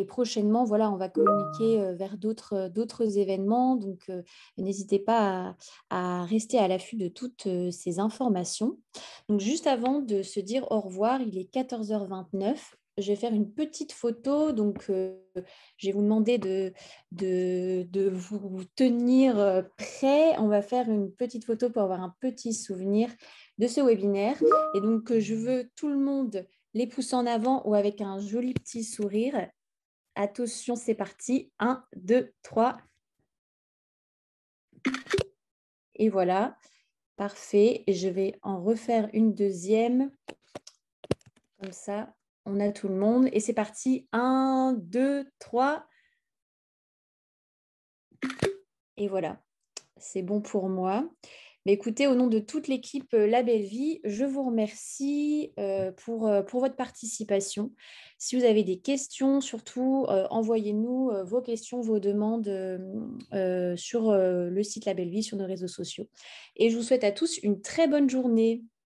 prochainement, voilà, on va communiquer vers d'autres événements. Donc, n'hésitez pas à rester à l'affût de toutes ces informations. Donc, juste avant de se dire au revoir, il est 14h29. Je vais faire une petite photo. Donc, je vais vous demander de vous tenir prêt. On va faire une petite photo pour avoir un petit souvenir de ce webinaire. Et donc, je veux tout le monde les pouces en avant ou avec un joli petit sourire. Attention, c'est parti. 1, 2, 3. Et voilà. Parfait. Et je vais en refaire une deuxième. Comme ça, on a tout le monde. Et c'est parti. 1, 2, 3. Et voilà. C'est bon pour moi. Mais écoutez, au nom de toute l'équipe La Belle Vie, je vous remercie pour votre participation. Si vous avez des questions, surtout, envoyez-nous vos questions, vos demandes sur le site La Belle Vie, sur nos réseaux sociaux. Et je vous souhaite à tous une très bonne journée.